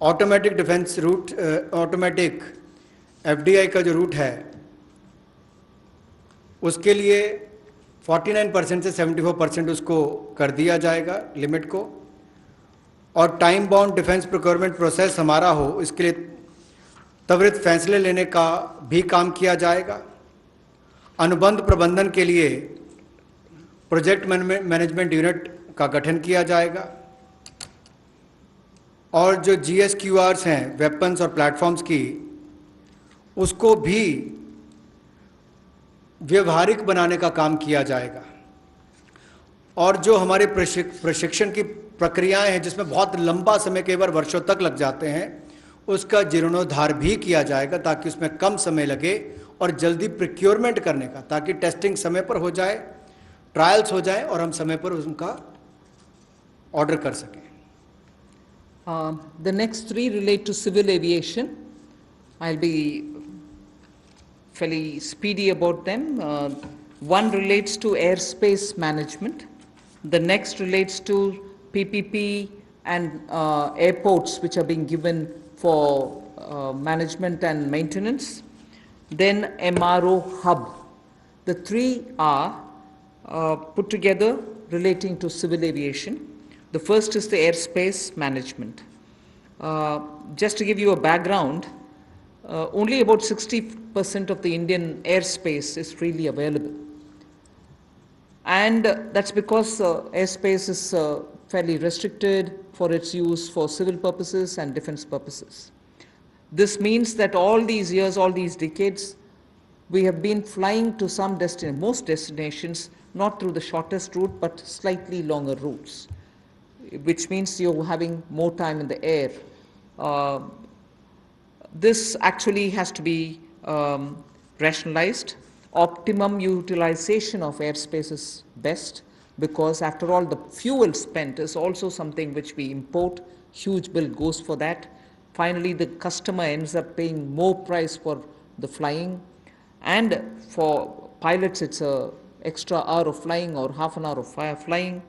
automatic defence route, automatic FDI का जो रूट है उसके लिए 49% से 74% उसको कर दिया जाएगा लिमिट को। और time bound defence procurement process हमारा हो, इसके लिए त्वरित फैसले लेने का भी काम किया जाएगा। अनुबंध प्रबंधन के लिए प्रोजेक्ट मैनेजमेंट यूनिट का गठन किया जाएगा। और जो GSQRs हैं वेपन्स और प्लेटफॉर्म्स की, उसको भी व्यवहारिक बनाने का काम किया जाएगा। और जो हमारे प्रशिक्षण की प्रक्रियाएं हैं जिसमें बहुत लंबा समय, कई बार वर्षों तक लग जाते हैं, उसका जीर्णोद्धार भी किया जाएगा ताकि उसमें कम समय लगे और जल्दी प्रोक्योरमेंट करने का, ताकि टेस्टिंग समय पर हो जाए, ट्रायल्स हो जाए और हम समय पर उनका ऑर्डर कर सकें। The next three relate to civil aviation. I'll be fairly speedy about them. One relates to airspace management. The next relates to PPP and airports which are being given for management and maintenance. Then MRO hub. The three are put together relating to civil aviation. The first is the airspace management. Just to give you a background, only about 60% of the Indian airspace is freely available. And that's because airspace is fairly restricted for its use for civil purposes and defense purposes. This means that all these years, all these decades, we have been flying to some most destinations, not through the shortest route, but slightly longer routes, which means you're having more time in the air. This actually has to be rationalized. Optimum utilization of airspace is best, because after all the fuel spent is also something which we import. Huge bill goes for that. Finally the customer ends up paying more price for the flying, and for pilots it's a extra hour of flying or half an hour of flying.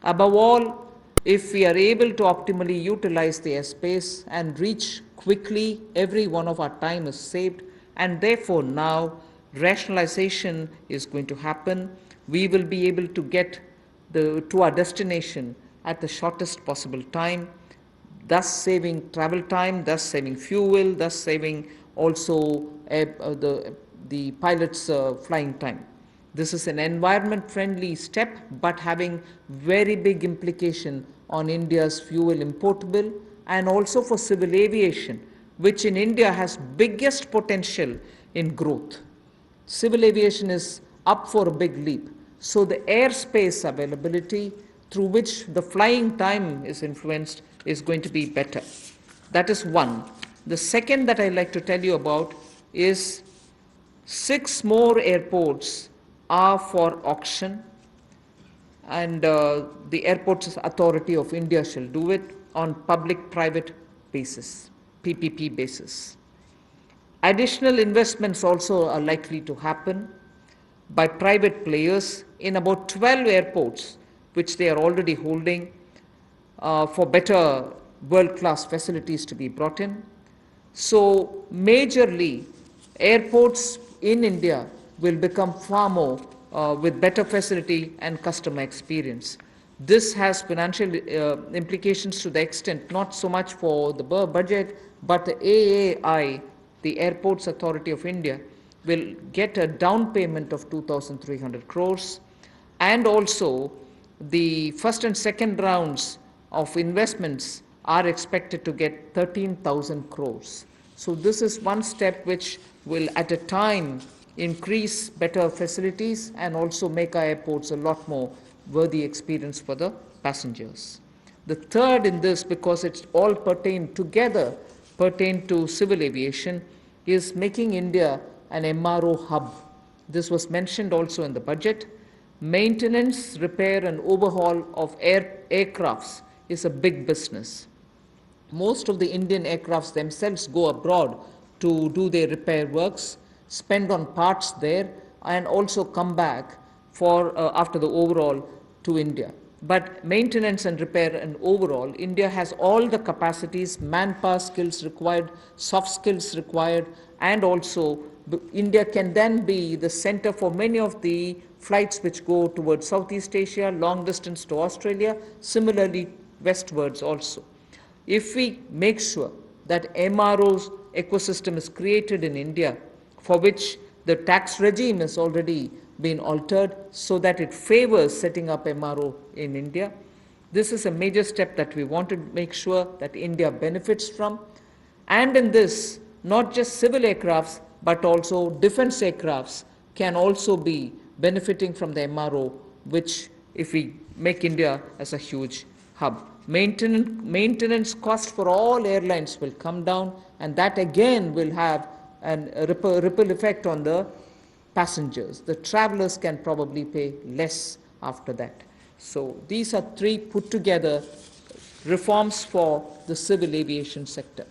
Above all, if we are able to optimally utilize the airspace and reach quickly, every one of our time is saved, and therefore now rationalization is going to happen. We will be able to get to our destination at the shortest possible time, thus saving travel time, thus saving fuel, thus saving also the pilot's flying time. This is an environment-friendly step, but having very big implication on India's fuel importable and also for civil aviation, which in India has biggest potential in growth. Civil aviation is up for a big leap. So the airspace availability through which the flying time is influenced is going to be better. That is one. The second that I'd like to tell you about is 6 more airports are for auction, and the Airports Authority of India shall do it on public-private basis, PPP basis. Additional investments also are likely to happen by private players in about 12 airports, which they are already holding, for better world-class facilities to be brought in. So majorly, airports in India will become far more with better facility and customer experience. This has financial implications to the extent not so much for the budget, but the AAI, the Airports Authority of India, will get a down payment of 2,300 crores, and also the first and second rounds of investments are expected to get 13,000 crores. So this is one step which will at a time increase better facilities and also make our airports a lot more worthy experience for the passengers. The third in this, because it's all pertain to civil aviation, is making India an MRO hub. This was mentioned also in the budget. Maintenance, repair, and overhaul of aircrafts is a big business. Most of the Indian aircrafts themselves go abroad to do their repair works, spend on parts there, and also come back for after the overhaul to India. But maintenance and repair and overall, India has all the capacities, manpower skills required, soft skills required, and also India can then be the center for many of the flights which go towards Southeast Asia, long distance to Australia, similarly westwards also. If we make sure that MRO's ecosystem is created in India, for which the tax regime has already been altered so that it favors setting up MRO in India, this is a major step that we want to make sure that India benefits from. And in this, not just civil aircrafts, but also defense aircrafts can also be benefiting from the MRO, which if we make India as a huge hub. Maintenance cost for all airlines will come down, and that again will have a ripple effect on the passengers. The travelers can probably pay less after that. So these are three put together reforms for the civil aviation sector.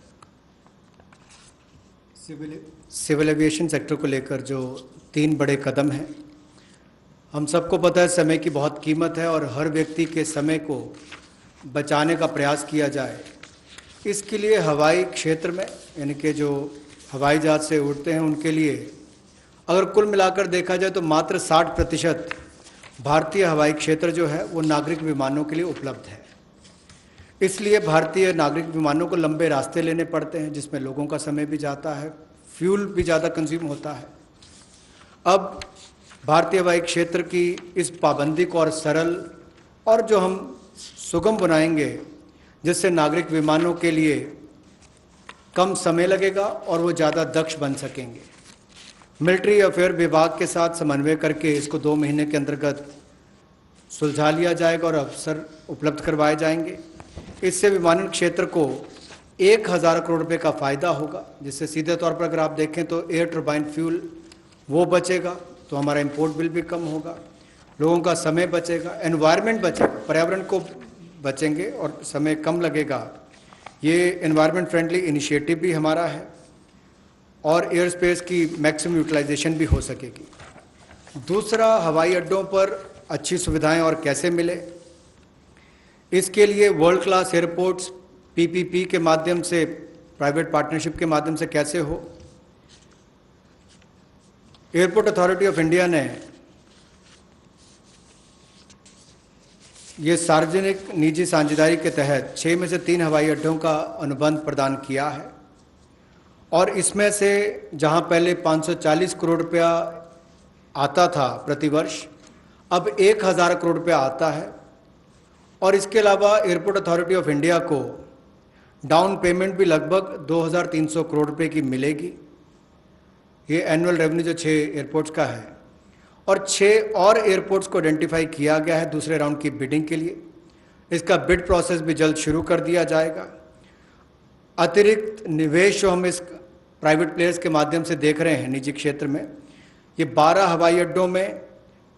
Civil aviation sector को लेकर जो 3 बड़े कदम हैं, हम सबको पता है समय की बहुत कीमत है और हर व्यक्ति के समय को बचाने का प्रयास किया जाए। इसके लिए हवाई क्षेत्र में, यानी कि जो हवाई जहाज से उड़ते हैं उनके लिए अगर कुल मिलाकर देखा जाए तो मात्र 60% भारतीय हवाई क्षेत्र जो है वो नागरिक विमानों के लिए उपलब्ध है। इसलिए भारतीय नागरिक विमानों को लंबे रास्ते लेने पड़ते हैं, जिसमें लोगों का समय भी जाता है, फ्यूल भी ज़्यादा कंज्यूम होता है। अब भारतीय हवाई क्षेत्र की इस पाबंदी को और सरल और जो हम सुगम बनाएंगे, जिससे नागरिक विमानों के लिए कम समय लगेगा और वो ज़्यादा दक्ष बन सकेंगे। मिलिट्री अफेयर विभाग के साथ समन्वय करके इसको 2 महीने के अंतर्गत सुलझा लिया जाएगा और अवसर उपलब्ध करवाए जाएंगे। इससे विमानन क्षेत्र को 1000 करोड़ रुपए का फ़ायदा होगा, जिससे सीधे तौर पर अगर आप देखें तो एयर टर्बाइन फ्यूल वो बचेगा, तो हमारा इंपोर्ट बिल भी कम होगा, लोगों का समय बचेगा, एनवायरनमेंट बचेगा, पर्यावरण को बचेंगे और समय कम लगेगा। ये एनवायरनमेंट फ्रेंडली इनिशिएटिव भी हमारा है और एयर स्पेस की मैक्सिमम यूटिलाइजेशन भी हो सकेगी। दूसरा, हवाई अड्डों पर अच्छी सुविधाएं और कैसे मिले, इसके लिए वर्ल्ड क्लास एयरपोर्ट्स पीपीपी के माध्यम से, प्राइवेट पार्टनरशिप के माध्यम से कैसे हो। एयरपोर्ट अथॉरिटी ऑफ इंडिया ने ये सार्वजनिक निजी साझेदारी के तहत 6 में से 3 हवाई अड्डों का अनुबंध प्रदान किया है और इसमें से जहां पहले 540 करोड़ रुपया आता था प्रतिवर्ष, अब 1000 करोड़ रुपया आता है। और इसके अलावा एयरपोर्ट अथॉरिटी ऑफ इंडिया को डाउन पेमेंट भी लगभग 2300 करोड़ रुपए की मिलेगी। ये एनुअल रेवेन्यू जो 6 एयरपोर्ट्स का है, और 6 और एयरपोर्ट्स को आइडेंटिफाई किया गया है दूसरे राउंड की बिडिंग के लिए। इसका बिड प्रोसेस भी जल्द शुरू कर दिया जाएगा। अतिरिक्त निवेश जो हम इस प्राइवेट प्लेयर्स के माध्यम से देख रहे हैं निजी क्षेत्र में, ये 12 हवाई अड्डों में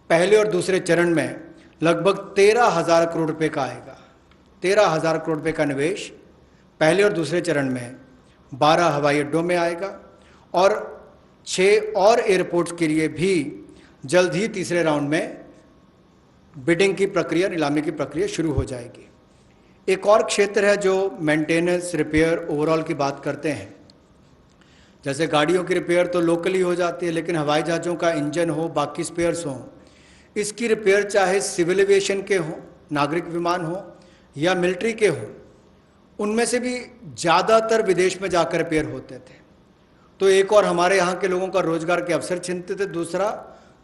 पहले और दूसरे चरण में लगभग 13,000 करोड़ रुपए का आएगा। 13,000 करोड़ रुपए का निवेश पहले और दूसरे चरण में 12 हवाई अड्डों में आएगा और 6 और एयरपोर्ट्स के लिए भी जल्द ही तीसरे राउंड में बिडिंग की प्रक्रिया, नीलामी की प्रक्रिया शुरू हो जाएगी। एक और क्षेत्र है जो मेंटेनेंस, रिपेयर, ओवरऑल की बात करते हैं। जैसे गाड़ियों की रिपेयर तो लोकली हो जाती है, लेकिन हवाई जहाज़ों का इंजन हो, बाकी स्पेयर्स हों, इसकी रिपेयर चाहे सिविल एविएशन के हों, नागरिक विमान हो या मिलिट्री के हों, उनमें से भी ज़्यादातर विदेश में जाकर रिपेयर होते थे। तो एक और हमारे यहाँ के लोगों का रोजगार के अवसर छिनते थे, दूसरा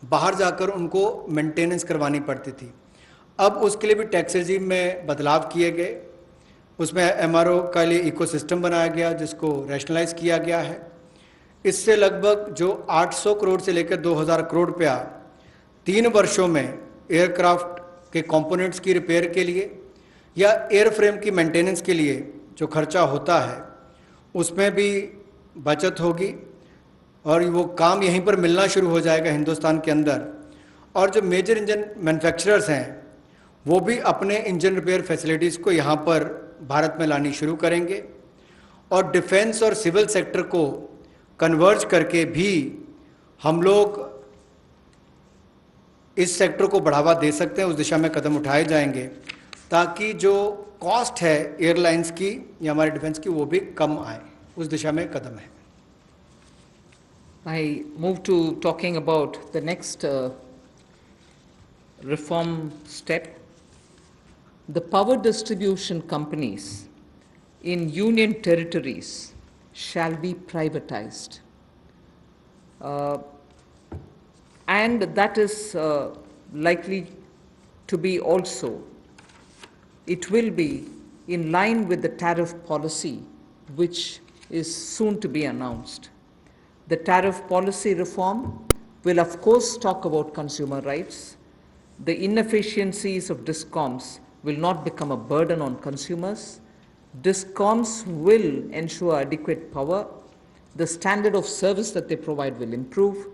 बाहर जाकर उनको मेंटेनेंस करवानी पड़ती थी। अब उसके लिए भी टैक्स रेजिम में बदलाव किए गए, उसमें एमआरओ का लिए इकोसिस्टम बनाया गया जिसको रैशनलाइज किया गया है। इससे लगभग जो 800 करोड़ से लेकर 2000 करोड़ रुपया 3 वर्षों में एयरक्राफ्ट के कंपोनेंट्स की रिपेयर के लिए या एयरफ्रेम की मेंटेनेंस के लिए जो खर्चा होता है उसमें भी बचत होगी और वो काम यहीं पर मिलना शुरू हो जाएगा हिंदुस्तान के अंदर। और जो मेजर इंजन मैन्युफैक्चरर्स हैं वो भी अपने इंजन रिपेयर फैसिलिटीज़ को यहाँ पर भारत में लानी शुरू करेंगे और डिफेंस और सिविल सेक्टर को कन्वर्ज करके भी हम लोग इस सेक्टर को बढ़ावा दे सकते हैं। उस दिशा में कदम उठाए जाएंगे ताकि जो कॉस्ट है एयरलाइंस की या हमारे डिफेंस की वो भी कम आए, उस दिशा में कदम है। I move to talking about the next reform step. The power distribution companies in union territories shall be privatized. And that is likely to be also, it will be in line with the tariff policy which is soon to be announced. The tariff policy reform will of course talk about consumer rights. The inefficiencies of DISCOMs will not become a burden on consumers. DISCOMs will ensure adequate power. The standard of service that they provide will improve,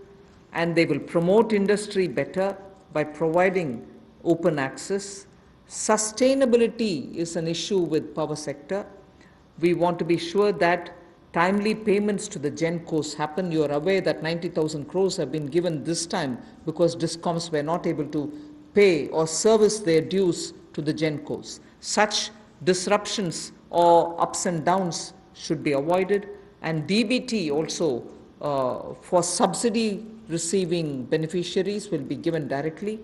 and they will promote industry better by providing open access. Sustainability is an issue with power sector. We want to be sure that timely payments to the GenCos happen. You are aware that 90,000 crores have been given this time because DISCOMs were not able to pay or service their dues to the GenCos. Such disruptions or ups and downs should be avoided, and DBT also for subsidy receiving beneficiaries will be given directly,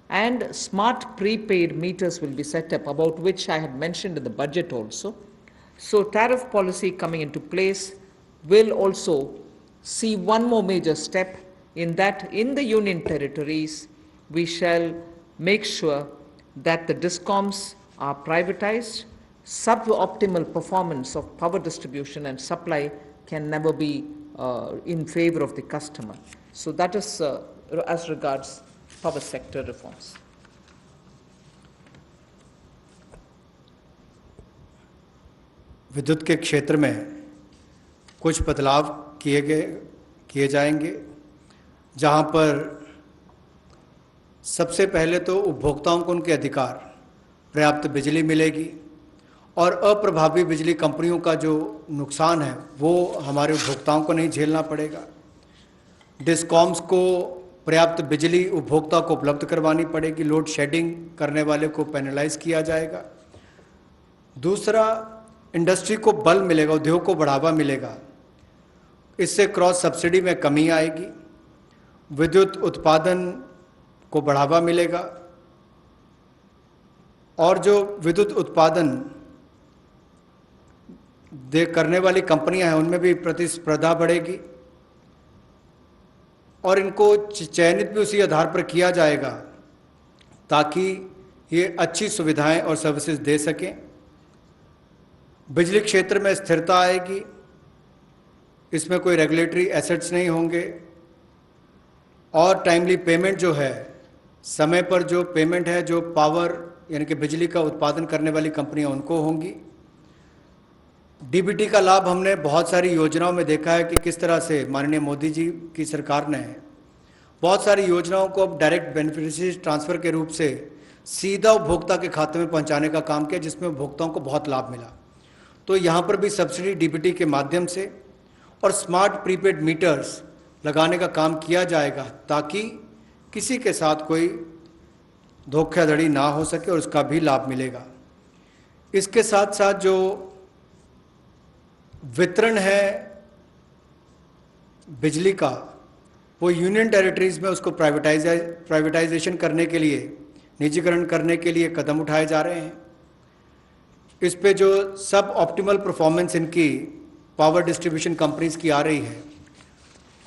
and smart prepaid meters will be set up, about which I had mentioned in the budget also. So tariff policy coming into place will also see one more major step, in that in the union territories we shall make sure that the DISCOMs are privatized. Suboptimal performance of power distribution and supply can never be in favor of the customer. So that is as regards power sector reforms. विद्युत के क्षेत्र में कुछ बदलाव किए जाएंगे, जहां पर सबसे पहले तो उपभोक्ताओं को उनके अधिकार, पर्याप्त बिजली मिलेगी और अप्रभावी बिजली कंपनियों का जो नुकसान है वो हमारे उपभोक्ताओं को नहीं झेलना पड़ेगा। डिस्कॉम्स को पर्याप्त बिजली उपभोक्ता को उपलब्ध करवानी पड़ेगी, लोड शेडिंग करने वाले को पेनलाइज किया जाएगा। दूसरा, इंडस्ट्री को बल मिलेगा, उद्योग को बढ़ावा मिलेगा, इससे क्रॉस सब्सिडी में कमी आएगी, विद्युत उत्पादन को बढ़ावा मिलेगा और जो विद्युत उत्पादन करने वाली कंपनियां हैं उनमें भी प्रतिस्पर्धा बढ़ेगी और इनको चयनित भी उसी आधार पर किया जाएगा ताकि ये अच्छी सुविधाएं और सर्विसेज दे सकें। बिजली क्षेत्र में स्थिरता आएगी, इसमें कोई रेगुलेटरी एसेट्स नहीं होंगे और टाइमली पेमेंट जो है, समय पर जो पेमेंट है, जो पावर यानी कि बिजली का उत्पादन करने वाली कंपनियां उनको होंगी। डीबीटी का लाभ हमने बहुत सारी योजनाओं में देखा है कि किस तरह से माननीय मोदी जी की सरकार ने बहुत सारी योजनाओं को अब डायरेक्ट बेनिफिशियरी ट्रांसफ़र के रूप से सीधा उपभोक्ता के खाते में पहुंचाने का काम किया, जिसमें उपभोक्ताओं को बहुत लाभ मिला। तो यहाँ पर भी सब्सिडी डीबीटी के माध्यम से और स्मार्ट प्रीपेड मीटर्स लगाने का काम किया जाएगा ताकि किसी के साथ कोई धोखाधड़ी ना हो सके और उसका भी लाभ मिलेगा। इसके साथ साथ जो वितरण है बिजली का, वो यूनियन टेरिटरीज में उसको प्राइवेटाइजेशन करने के लिए, निजीकरण करने के लिए कदम उठाए जा रहे हैं। इस पे जो सब ऑप्टिमल परफॉर्मेंस इनकी पावर डिस्ट्रीब्यूशन कंपनीज की आ रही है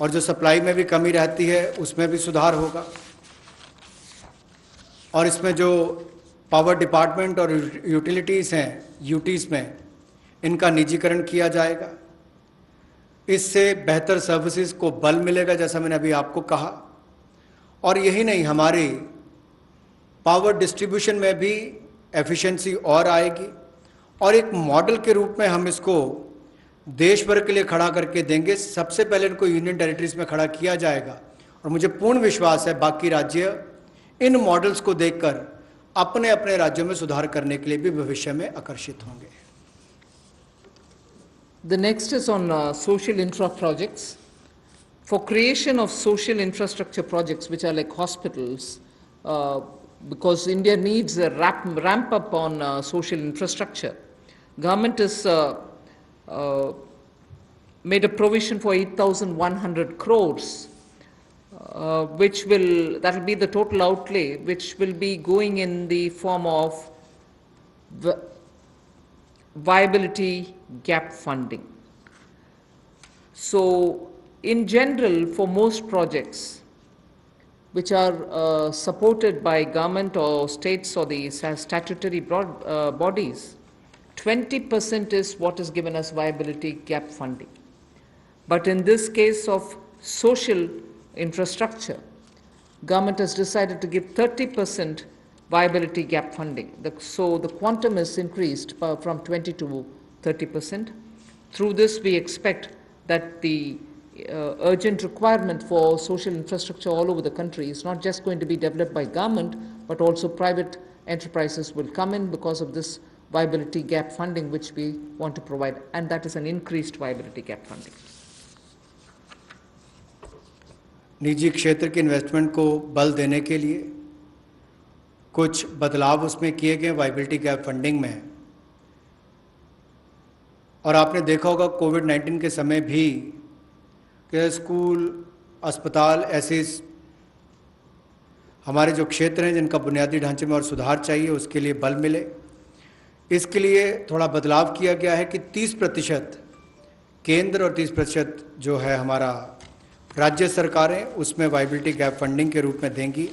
और जो सप्लाई में भी कमी रहती है उसमें भी सुधार होगा। और इसमें जो पावर डिपार्टमेंट और यूटिलिटीज़ हैं, यूटीज़ में इनका निजीकरण किया जाएगा। इससे बेहतर सर्विसेज को बल मिलेगा, जैसा मैंने अभी आपको कहा। और यही नहीं, हमारी पावर डिस्ट्रीब्यूशन में भी एफिशिएंसी और आएगी और एक मॉडल के रूप में हम इसको देश भर के लिए खड़ा करके देंगे। सबसे पहले इनको यूनियन टेरिटरीज में खड़ा किया जाएगा और मुझे पूर्ण विश्वास है बाकी राज्य इन मॉडल्स को देखकर अपने अपने राज्यों में सुधार करने के लिए भी भविष्य में आकर्षित होंगे। The next is on social infra projects. For creation of social infrastructure projects, which are like hospitals, because India needs a ramp up on social infrastructure, government has made a provision for 8,100 crores, that will be the total outlay, which will be going in the form of viability gap funding. So, in general, for most projects which are supported by government or states or the statutory bodies, 20% is what is given as viability gap funding. But in this case of social infrastructure, government has decided to give 30% viability gap funding. So the quantum is increased from 20 to 30%. Through this, we expect that the urgent requirement for social infrastructure all over the country is not just going to be developed by government, but also private enterprises will come in because of this viability gap funding which we want to provide, and that is an increased viability gap funding. निजी क्षेत्र के investment को बल देने के लिए कुछ बदलाव उसमें किए गए वाइबिलिटी गैप फंडिंग में। और आपने देखा होगा कोविड-19 के समय भी कि स्कूल, अस्पताल, ऐसे हमारे जो क्षेत्र हैं जिनका बुनियादी ढांचे में और सुधार चाहिए, उसके लिए बल मिले। इसके लिए थोड़ा बदलाव किया गया है कि 30% केंद्र और 30% जो है हमारा राज्य सरकारें उसमें वाइबिलिटी गैप फंडिंग के रूप में देंगी।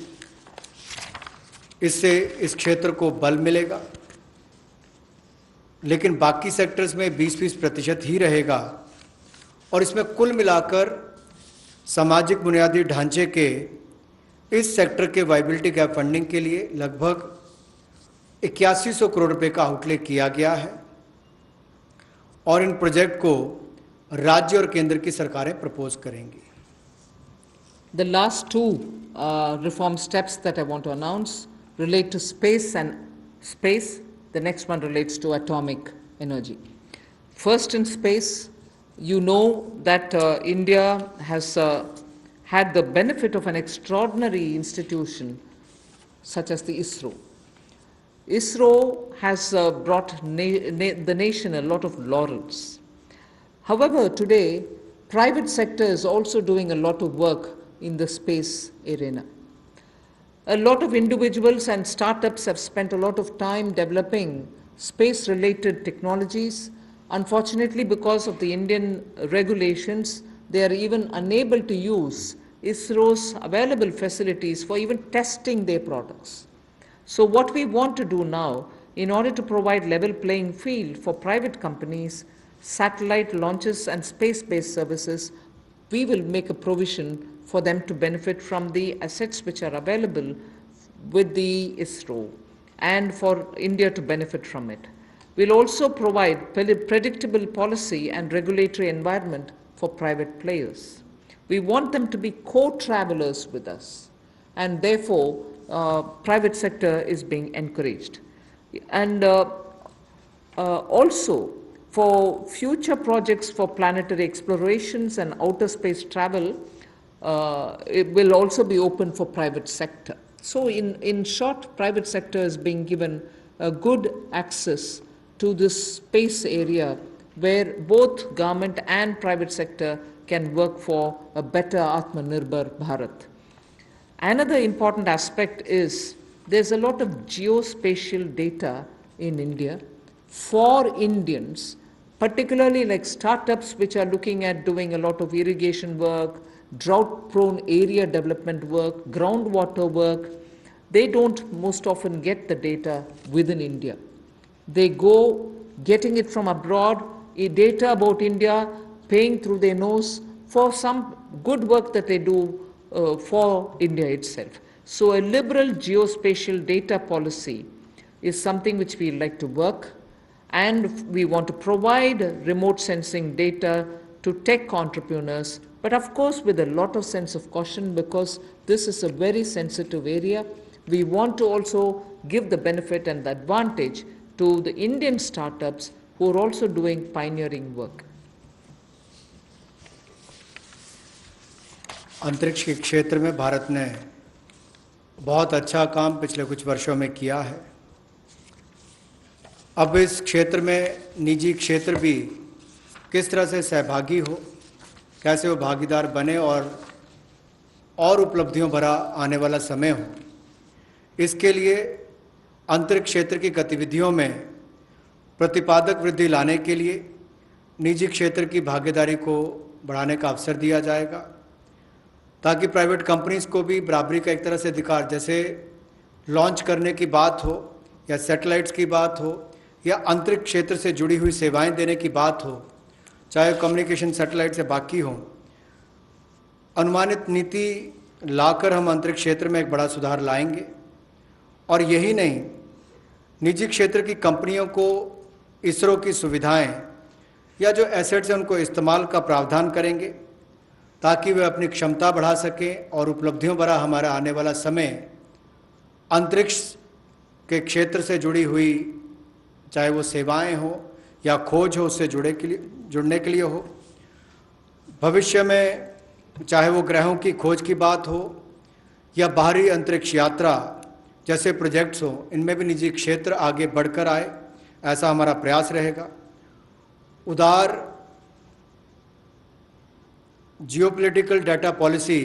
इससे इस क्षेत्र को बल मिलेगा, लेकिन बाकी सेक्टर्स में 20-20% ही रहेगा। और इसमें कुल मिलाकर सामाजिक बुनियादी ढांचे के इस सेक्टर के वाइबिलिटी गैप फंडिंग के लिए लगभग 8100 करोड़ रुपए का आउटले किया गया है और इन प्रोजेक्ट को राज्य और केंद्र की सरकारें प्रपोज करेंगी। The last two reform steps that I want to announce relate to space and space. The next one relates to atomic energy. First, in space, you know that India has had the benefit of an extraordinary institution such as the ISRO. ISRO has brought the nation a lot of laurels. However, today, private sector is also doing a lot of work in the space arena. A lot of individuals and startups have spent a lot of time developing space-related technologies. Unfortunately, because of the Indian regulations, they are even unable to use ISRO's available facilities for even testing their products. So what we want to do now, in order to provide level playing field for private companies, satellite launches and space-based services, we will make a provision for them to benefit from the assets which are available with the ISRO and for India to benefit from it. We'll also provide predictable policy and regulatory environment for private players. We want them to be co-travelers with us, and therefore private sector is being encouraged. And also for future projects for planetary explorations and outer space travel, it will also be open for private sector. So in short, private sector is being given a good access to this space area where both government and private sector can work for a better Atmanirbhar Bharat. Another important aspect is there's a lot of geospatial data in India for Indians, particularly like startups which are looking at doing a lot of irrigation work, drought-prone area development work, groundwater work. They don't most often get the data within India. They go getting it from abroad, data about India, paying through their nose for some good work that they do for India itself. So a liberal geospatial data policy is something which we like to work, and we want to provide remote sensing data to tech entrepreneurs, but of course with a lot of sense of caution, because this is a very sensitive area. We want to also give the benefit and the advantage to the Indian startups who are also doing pioneering work. अंतरिक्ष के क्षेत्र में भारत ने बहुत अच्छा काम पिछले कुछ वर्षों में किया है। अब इस क्षेत्र में निजी क्षेत्र भी किस तरह से सहभागी हो, कैसे वो भागीदार बने और उपलब्धियों भरा आने वाला समय हो, इसके लिए अंतरिक्ष क्षेत्र की गतिविधियों में प्रतिपादक वृद्धि लाने के लिए निजी क्षेत्र की भागीदारी को बढ़ाने का अवसर दिया जाएगा, ताकि प्राइवेट कंपनीज को भी बराबरी का एक तरह से अधिकार, जैसे लॉन्च करने की बात हो या सैटेलाइट्स की बात हो या अंतरिक्ष क्षेत्र से जुड़ी हुई सेवाएं देने की बात हो, चाहे कम्युनिकेशन सैटेलाइट से बाकी हो, अनुमानित नीति लाकर हम अंतरिक्ष क्षेत्र में एक बड़ा सुधार लाएंगे। और यही नहीं, निजी क्षेत्र की कंपनियों को इसरो की सुविधाएं या जो एसेट्स हैं उनको इस्तेमाल का प्रावधान करेंगे, ताकि वे अपनी क्षमता बढ़ा सकें और उपलब्धियों भरा हमारा आने वाला समय अंतरिक्ष के क्षेत्र से जुड़ी हुई, चाहे वो सेवाएं हो या खोज हो, उससे जुड़ने के लिए हो। भविष्य में चाहे वो ग्रहों की खोज की बात हो या बाहरी अंतरिक्ष यात्रा जैसे प्रोजेक्ट्स हो, इनमें भी निजी क्षेत्र आगे बढ़कर आए, ऐसा हमारा प्रयास रहेगा। उदार जियोपॉलिटिकल डाटा पॉलिसी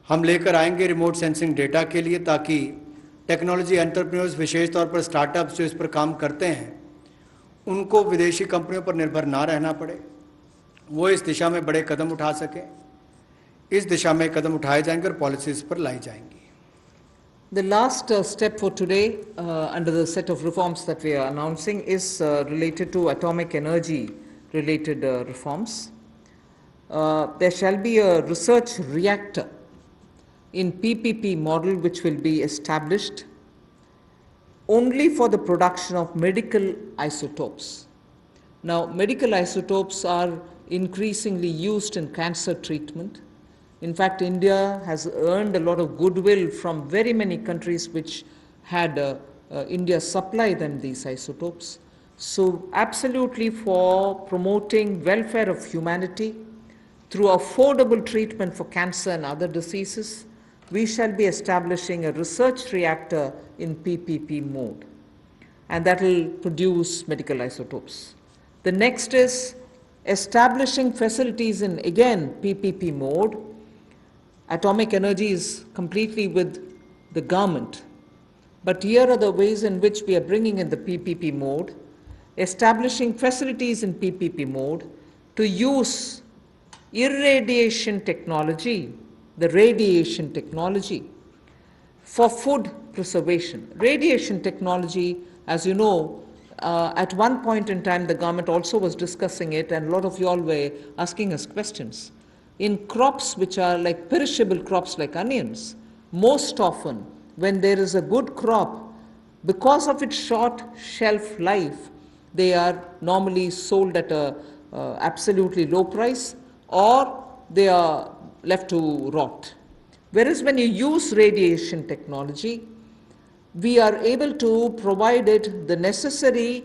हम लेकर आएंगे रिमोट सेंसिंग डेटा के लिए, ताकि टेक्नोलॉजी एंटरप्रेन्योर्स, विशेष तौर पर स्टार्टअप्स जो इस पर काम करते हैं, उनको विदेशी कंपनियों पर निर्भर ना रहना पड़े, वो इस दिशा में बड़े कदम उठा सकें। इस दिशा में कदम उठाए जाएंगे और पॉलिसीज पर लाई जाएंगी। The last step for today under the set of reforms that we are announcing is related to atomic energy related reforms. There shall be a research reactor in PPP model which will be established only for the production of medical isotopes. Now, medical isotopes are increasingly used in cancer treatment. In fact, India has earned a lot of goodwill from very many countries which had India supply them these isotopes. So absolutely for promoting welfare of humanity through affordable treatment for cancer and other diseases, we shall be establishing a research reactor in PPP mode, and that will produce medical isotopes. The next is establishing facilities in, again, PPP mode. Atomic energy is completely with the government, but here are the ways in which we are bringing in the PPP mode, establishing facilities in PPP mode to use irradiation technology, the radiation technology, for food preservation. Radiation technology, as you know, at one point in time the government also was discussing it, and a lot of you all were asking us questions. In crops which are like perishable crops like onions, most often when there is a good crop, because of its short shelf life, they are normally sold at a absolutely low price, or they are left to rot. Whereas when you use radiation technology, we are able to provide it the necessary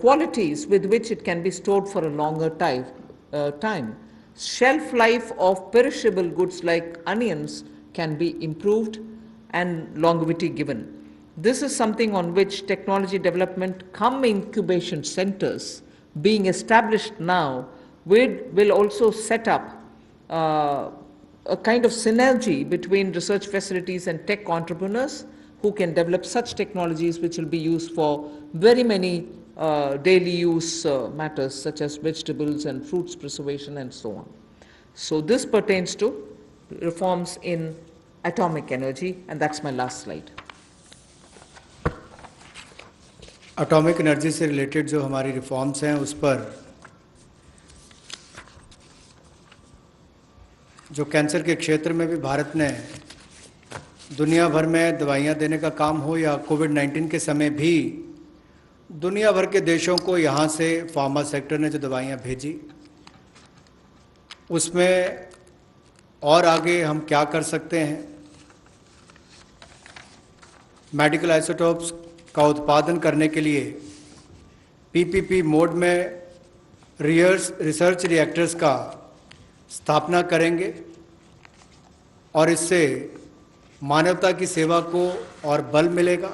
qualities with which it can be stored for a longer time. Shelf life of perishable goods like onions can be improved and longevity given. This is something on which technology development cum incubation centers being established now will also set up a kind of synergy between research facilities and tech entrepreneurs who can develop such technologies which will be used for very many daily use matters such as vegetables and fruits preservation and so on. So this pertains to reforms in atomic energy, and that's my last slide. Atomic energy से related जो हमारी reforms हैं उस पर जो cancer के क्षेत्र में भी भारत ने दुनिया भर में दवाइयाँ देने का काम हो या कोविड-19 के समय भी दुनिया भर के देशों को यहाँ से फार्मा सेक्टर ने जो दवाइयाँ भेजी उसमें और आगे हम क्या कर सकते हैं, मेडिकल आइसोटोप्स का उत्पादन करने के लिए पीपीपी मोड में रिसर्च रिएक्टर्स का स्थापना करेंगे और इससे मानवता की सेवा को और बल मिलेगा।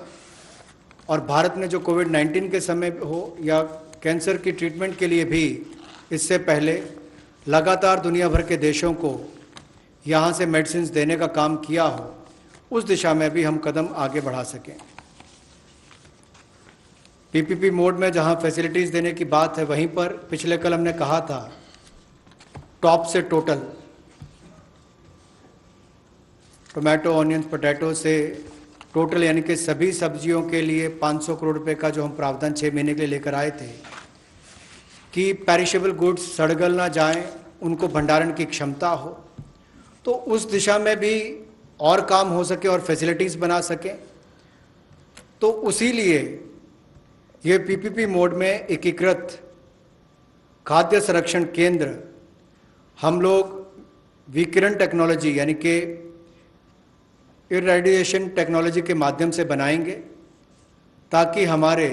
और भारत में जो कोविड-19 के समय हो या कैंसर की ट्रीटमेंट के लिए भी इससे पहले लगातार दुनिया भर के देशों को यहाँ से मेडिसिन देने का काम किया हो, उस दिशा में भी हम कदम आगे बढ़ा सकें। पीपीपी मोड में जहाँ फैसिलिटीज़ देने की बात है, वहीं पर पिछले कल हमने कहा था टॉप से टोटल, टोमेटो, ऑनियंस, पोटैटो से टोटल यानी कि सभी सब्जियों के लिए 500 करोड़ रुपए का जो हम प्रावधान 6 महीने के लिए लेकर आए थे कि पेरिशेबल गुड्स सड़गल ना जाएं, उनको भंडारण की क्षमता हो, तो उस दिशा में भी और काम हो सके और फैसिलिटीज़ बना सकें। तो उसी लिए ये पीपीपी मोड में एकीकृत खाद्य संरक्षण केंद्र हम लोग विकिरण टेक्नोलॉजी यानी कि इरेडिएशन टेक्नोलॉजी के माध्यम से बनाएंगे ताकि हमारे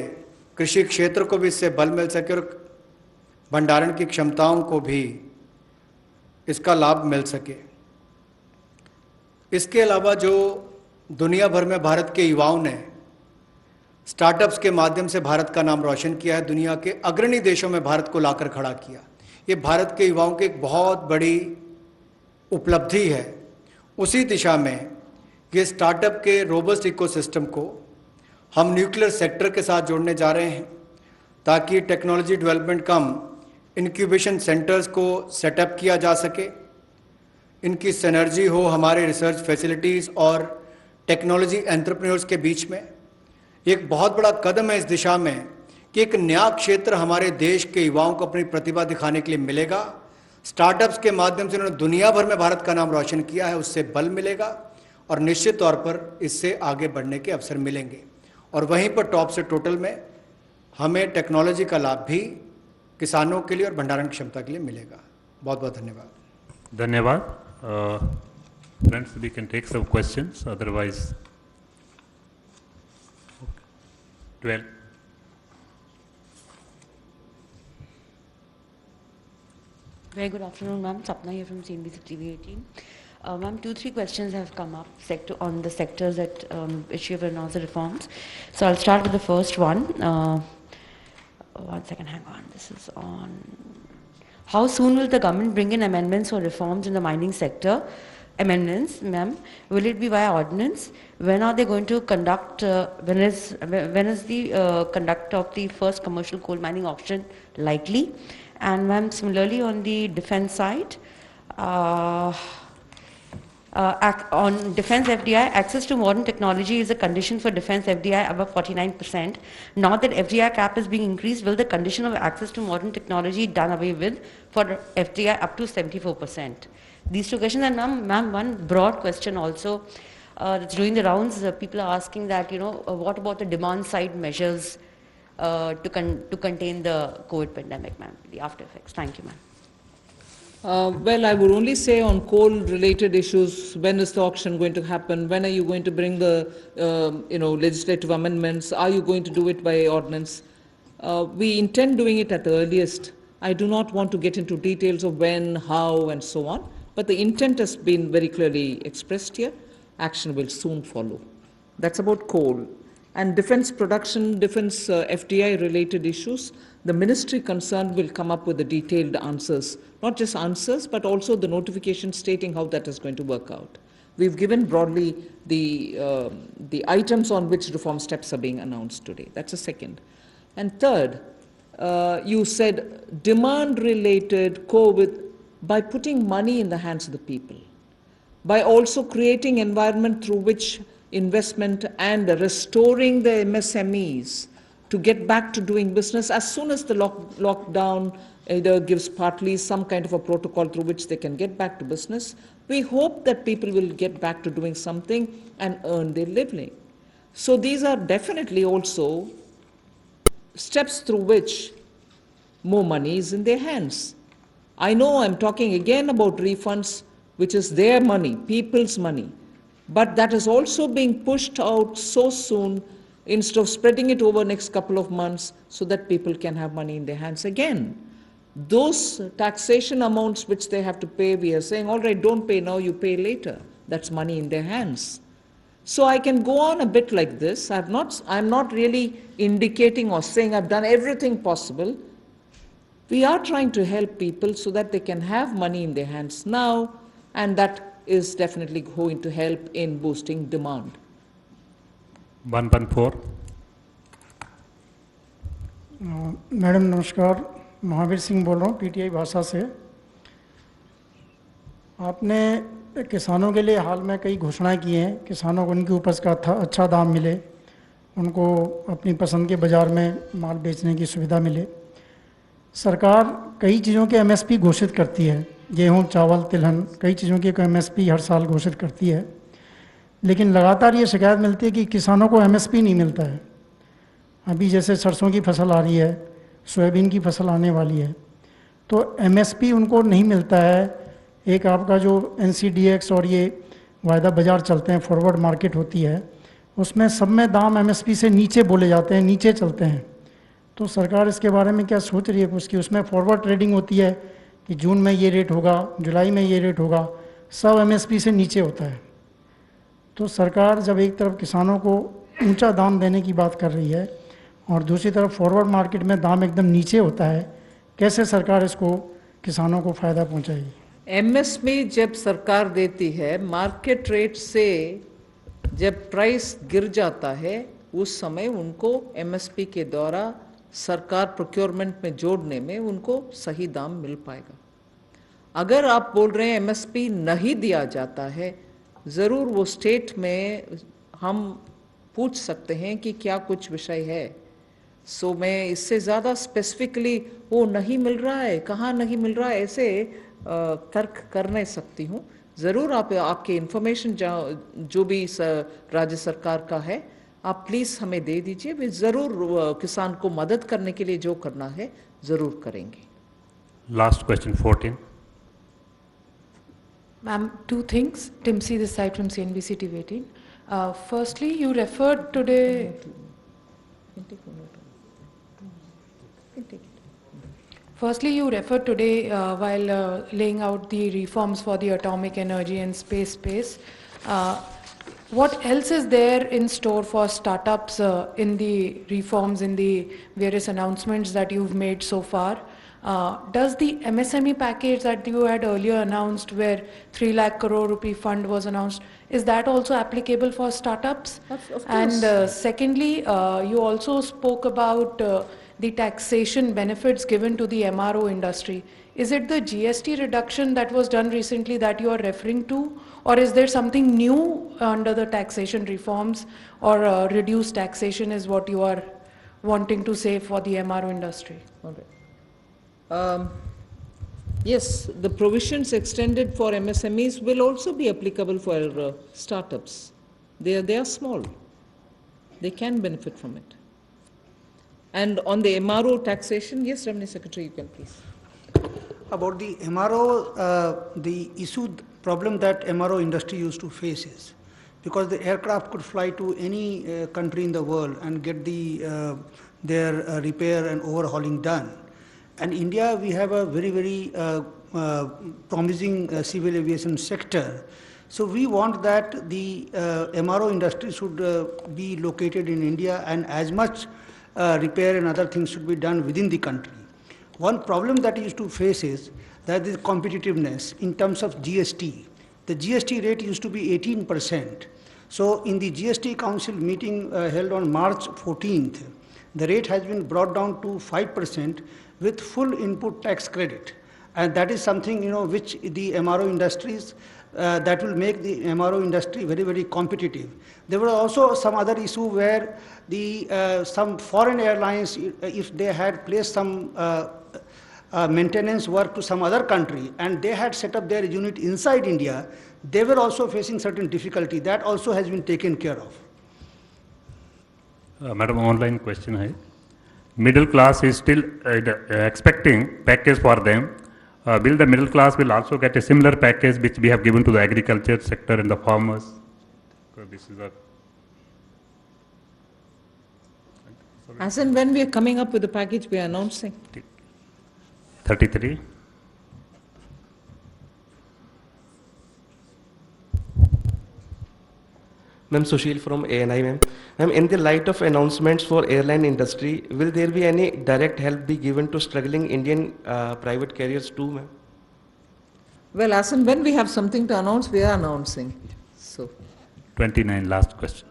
कृषि क्षेत्र को भी इससे बल मिल सके और भंडारण की क्षमताओं को भी इसका लाभ मिल सके। इसके अलावा जो दुनिया भर में भारत के युवाओं ने स्टार्टअप्स के माध्यम से भारत का नाम रोशन किया है, दुनिया के अग्रणी देशों में भारत को लाकर खड़ा किया, ये भारत के युवाओं की एक बहुत बड़ी उपलब्धि है। उसी दिशा में ये स्टार्टअप के रोबस्ट इकोसिस्टम को हम न्यूक्लियर सेक्टर के साथ जोड़ने जा रहे हैं ताकि टेक्नोलॉजी डेवलपमेंट कम इंक्यूबेशन सेंटर्स को सेटअप किया जा सके, इनकी सिनर्जी हो हमारे रिसर्च फैसिलिटीज़ और टेक्नोलॉजी एंटरप्रेन्योर्स के बीच में। एक बहुत बड़ा कदम है इस दिशा में कि एक नया क्षेत्र हमारे देश के युवाओं को अपनी प्रतिभा दिखाने के लिए मिलेगा। स्टार्टअप्स के माध्यम से उन्होंने दुनिया भर में भारत का नाम रोशन किया है, उससे बल मिलेगा और निश्चित तौर पर इससे आगे बढ़ने के अवसर मिलेंगे। और वहीं पर टॉप से टोटल में हमें टेक्नोलॉजी का लाभ भी किसानों के लिए और भंडारण क्षमता के लिए मिलेगा। बहुत बहुत धन्यवाद। धन्यवाद। Friends, we can take some questions, otherwise 12. Very good afternoon, ma'am. Sapna here from CNBC TV 18. Ma'am, 2-3 questions have come up on the sectors that which you have announced the reforms. So I'll start with the first one. 1 second, hang on. This is on. How soon will the government bring in amendments or reforms in the mining sector? Amendments, ma'am. Will it be via ordinance? When are they going to conduct? When is the conduct of the first commercial coal mining auction likely? And ma'am, similarly on the defense side, on defense FDI, access to modern technology is a condition for defense FDI above 49%. Now that FDI cap is being increased, will the condition of access to modern technology done away with for FDI up to 74%? These 2 questions. And ma'am, one broad question also that's doing the rounds. People are asking that, what about the demand side measures to contain the COVID pandemic, ma'am, the after effects? Thank you, ma'am. Well, I would only say on coal-related issues, when is the auction going to happen? When are you going to bring the, legislative amendments? Are you going to do it by ordinance? We intend doing it at the earliest. I do not want to get into details of when, how, and so on. But the intent has been very clearly expressed here. Action will soon follow. That's about coal. And defense production, defense FDI-related issues, the ministry concerned will come up with the detailed answers. Not just answers, but also the notification stating how that is going to work out. We've given broadly the items on which reform steps are being announced today. That's a second. And third, you said demand-related COVID by putting money in the hands of the people, by also creating environment through which investment and restoring the MSMEs to get back to doing business as soon as the lockdown either gives partly some kind of a protocol through which they can get back to business. We hope that people will get back to doing something and earn their living. So these are definitely also steps through which more money is in their hands. I know I'm talking again about refunds, which is their money, people's money, but that is also being pushed out so soon instead of spreading it over the next couple of months so that people can have money in their hands again. Those taxation amounts which they have to pay, we are saying, all right, don't pay now, you pay later. That's money in their hands. So I can go on a bit like this. I'm not really indicating or saying I've done everything possible. We are trying to help people so that they can have money in their hands now, and that is definitely going to help in boosting demand. 114. Madam नमस्कार, महावीर सिंह बोल रहा हूँ PTI भाषा से। आपने किसानों के लिए हाल में कई घोषणाएं की हैं, किसानों को उनकी उपज का अच्छा दाम मिले, उनको अपनी पसंद के बाज़ार में माल बेचने की सुविधा मिले। सरकार कई चीज़ों के एमएसपी घोषित करती है, गेहूं, चावल, तिलहन, कई चीज़ों की एमएसपी हर साल घोषित करती है, लेकिन लगातार ये शिकायत मिलती है कि किसानों को एमएसपी नहीं मिलता है। अभी जैसे सरसों की फसल आ रही है, सोयाबीन की फसल आने वाली है, तो एमएसपी उनको नहीं मिलता है। एक आपका जो एनसीडीएक्स और ये वायदा बाज़ार चलते हैं, फॉरवर्ड मार्केट होती है, उसमें सब में दाम एमएसपी से नीचे बोले जाते हैं, नीचे चलते हैं। तो सरकार इसके बारे में क्या सोच रही है कुछ, कि उसमें फॉरवर्ड ट्रेडिंग होती है कि जून में ये रेट होगा, जुलाई में ये रेट होगा, सब एमएसपी से नीचे होता है। तो सरकार जब एक तरफ किसानों को ऊंचा दाम देने की बात कर रही है और दूसरी तरफ फॉरवर्ड मार्केट में दाम एकदम नीचे होता है, कैसे सरकार इसको किसानों को फ़ायदा पहुंचाएगी? एमएसपी जब सरकार देती है, मार्केट रेट से जब प्राइस गिर जाता है, उस समय उनको एमएसपी के द्वारा सरकार प्रोक्योरमेंट में जोड़ने में उनको सही दाम मिल पाएगा। अगर आप बोल रहे हैं एमएसपी नहीं दिया जाता है, ज़रूर वो स्टेट में हम पूछ सकते हैं कि क्या कुछ विषय है। सो मैं इससे ज़्यादा स्पेसिफिकली वो नहीं मिल रहा है, कहाँ नहीं मिल रहा है, ऐसे तर्क कर नहीं सकती हूँ। ज़रूर आपके इन्फॉर्मेशन जो भी राज्य सरकार का है, आप प्लीज़ हमें दे दीजिए। वे ज़रूर किसान को मदद करने के लिए जो करना है ज़रूर करेंगे। Last question 14. Ma'am, two things. Timsi this side from CNBC TV 18. Firstly, you referred today. Firstly, you referred today while laying out the reforms for the atomic energy and space. What else is there in store for startups in the reforms, in the various announcements that you've made so far? Does the MSME package that you had earlier announced, where 3 lakh crore rupee fund was announced, is that also applicable for startups? Of course. And secondly, you also spoke about the taxation benefits given to the MRO industry. Is it the GST reduction that was done recently that you are referring to, or is there something new under the taxation reforms, or reduced taxation is what you are wanting to say for the MRO industry? All right. Yes, the provisions extended for MSMEs will also be applicable for startups. They are small. They can benefit from it. And on the MRO taxation, yes, Revenue Secretary, you can please. About the MRO, the problem that MRO industry used to face is, because the aircraft could fly to any country in the world and get their repair and overhauling done. And India, we have a very promising civil aviation sector. So we want that the MRO industry should be located in India, and as much repair and other things should be done within the country. One problem that used to face is that the competitiveness in terms of GST. The GST rate used to be 18%. So in the GST Council meeting held on March 14th, The rate has been brought down to 5% with full input tax credit. And that is something, which the MRO industries, that will make the MRO industry very, very competitive. There were also some other issue where some foreign airlines, if they had placed some maintenance work to some other country and they had set up their unit inside India, they were also facing certain difficulty. That also has been taken care of. Madam, online question है. Middle class is still expecting package for them. Will the middle class will also get a similar package which we have given to the agriculture sector and the farmers? This is As and when we are coming up with the package, we are announcing. 33. Ma'am, Sushil from ANI, ma'am. Ma'am, in the light of announcements for airline industry, will there be any direct help be given to struggling Indian private carriers too, ma'am? Well, as and when we have something to announce, we are announcing. So, 29, last question.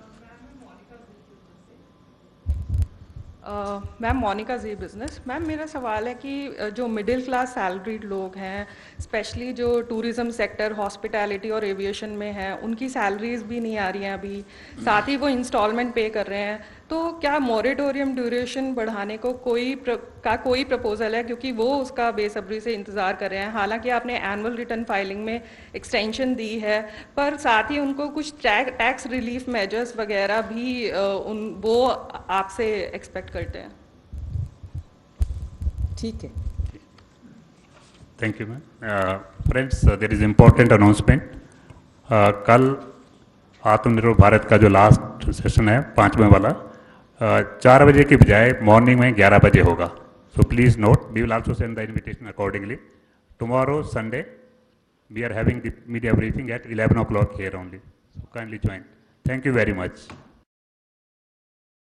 Ma'am Monika ji business ma'am मेरा सवाल है कि जो middle class salaried लोग हैं specially जो tourism sector hospitality और aviation में हैं उनकी सैलरीज भी नहीं आ रही हैं अभी साथ ही वो इंस्टॉलमेंट पे कर रहे हैं तो क्या मॉरेटोरियम ड्यूरेशन बढ़ाने को कोई प्रपोजल है क्योंकि वो उसका बेसब्री से इंतज़ार कर रहे हैं हालांकि आपने एनुअल रिटर्न फाइलिंग में एक्सटेंशन दी है पर साथ ही उनको कुछ टैक्स रिलीफ मेजर्स वगैरह भी वो आपसे एक्सपेक्ट करते हैं ठीक है Thank you, ma'am. Friends, there is important announcement. कल आत्मनिर्भर भारत का जो लास्ट सेशन है 5वें वाला 4 बजे की बजाय मॉर्निंग में 11 बजे होगा. So please note, we will also send the invitation accordingly. Tomorrow, Sunday, we are having the media briefing at 11 o'clock here only. So kindly join. Thank you very much.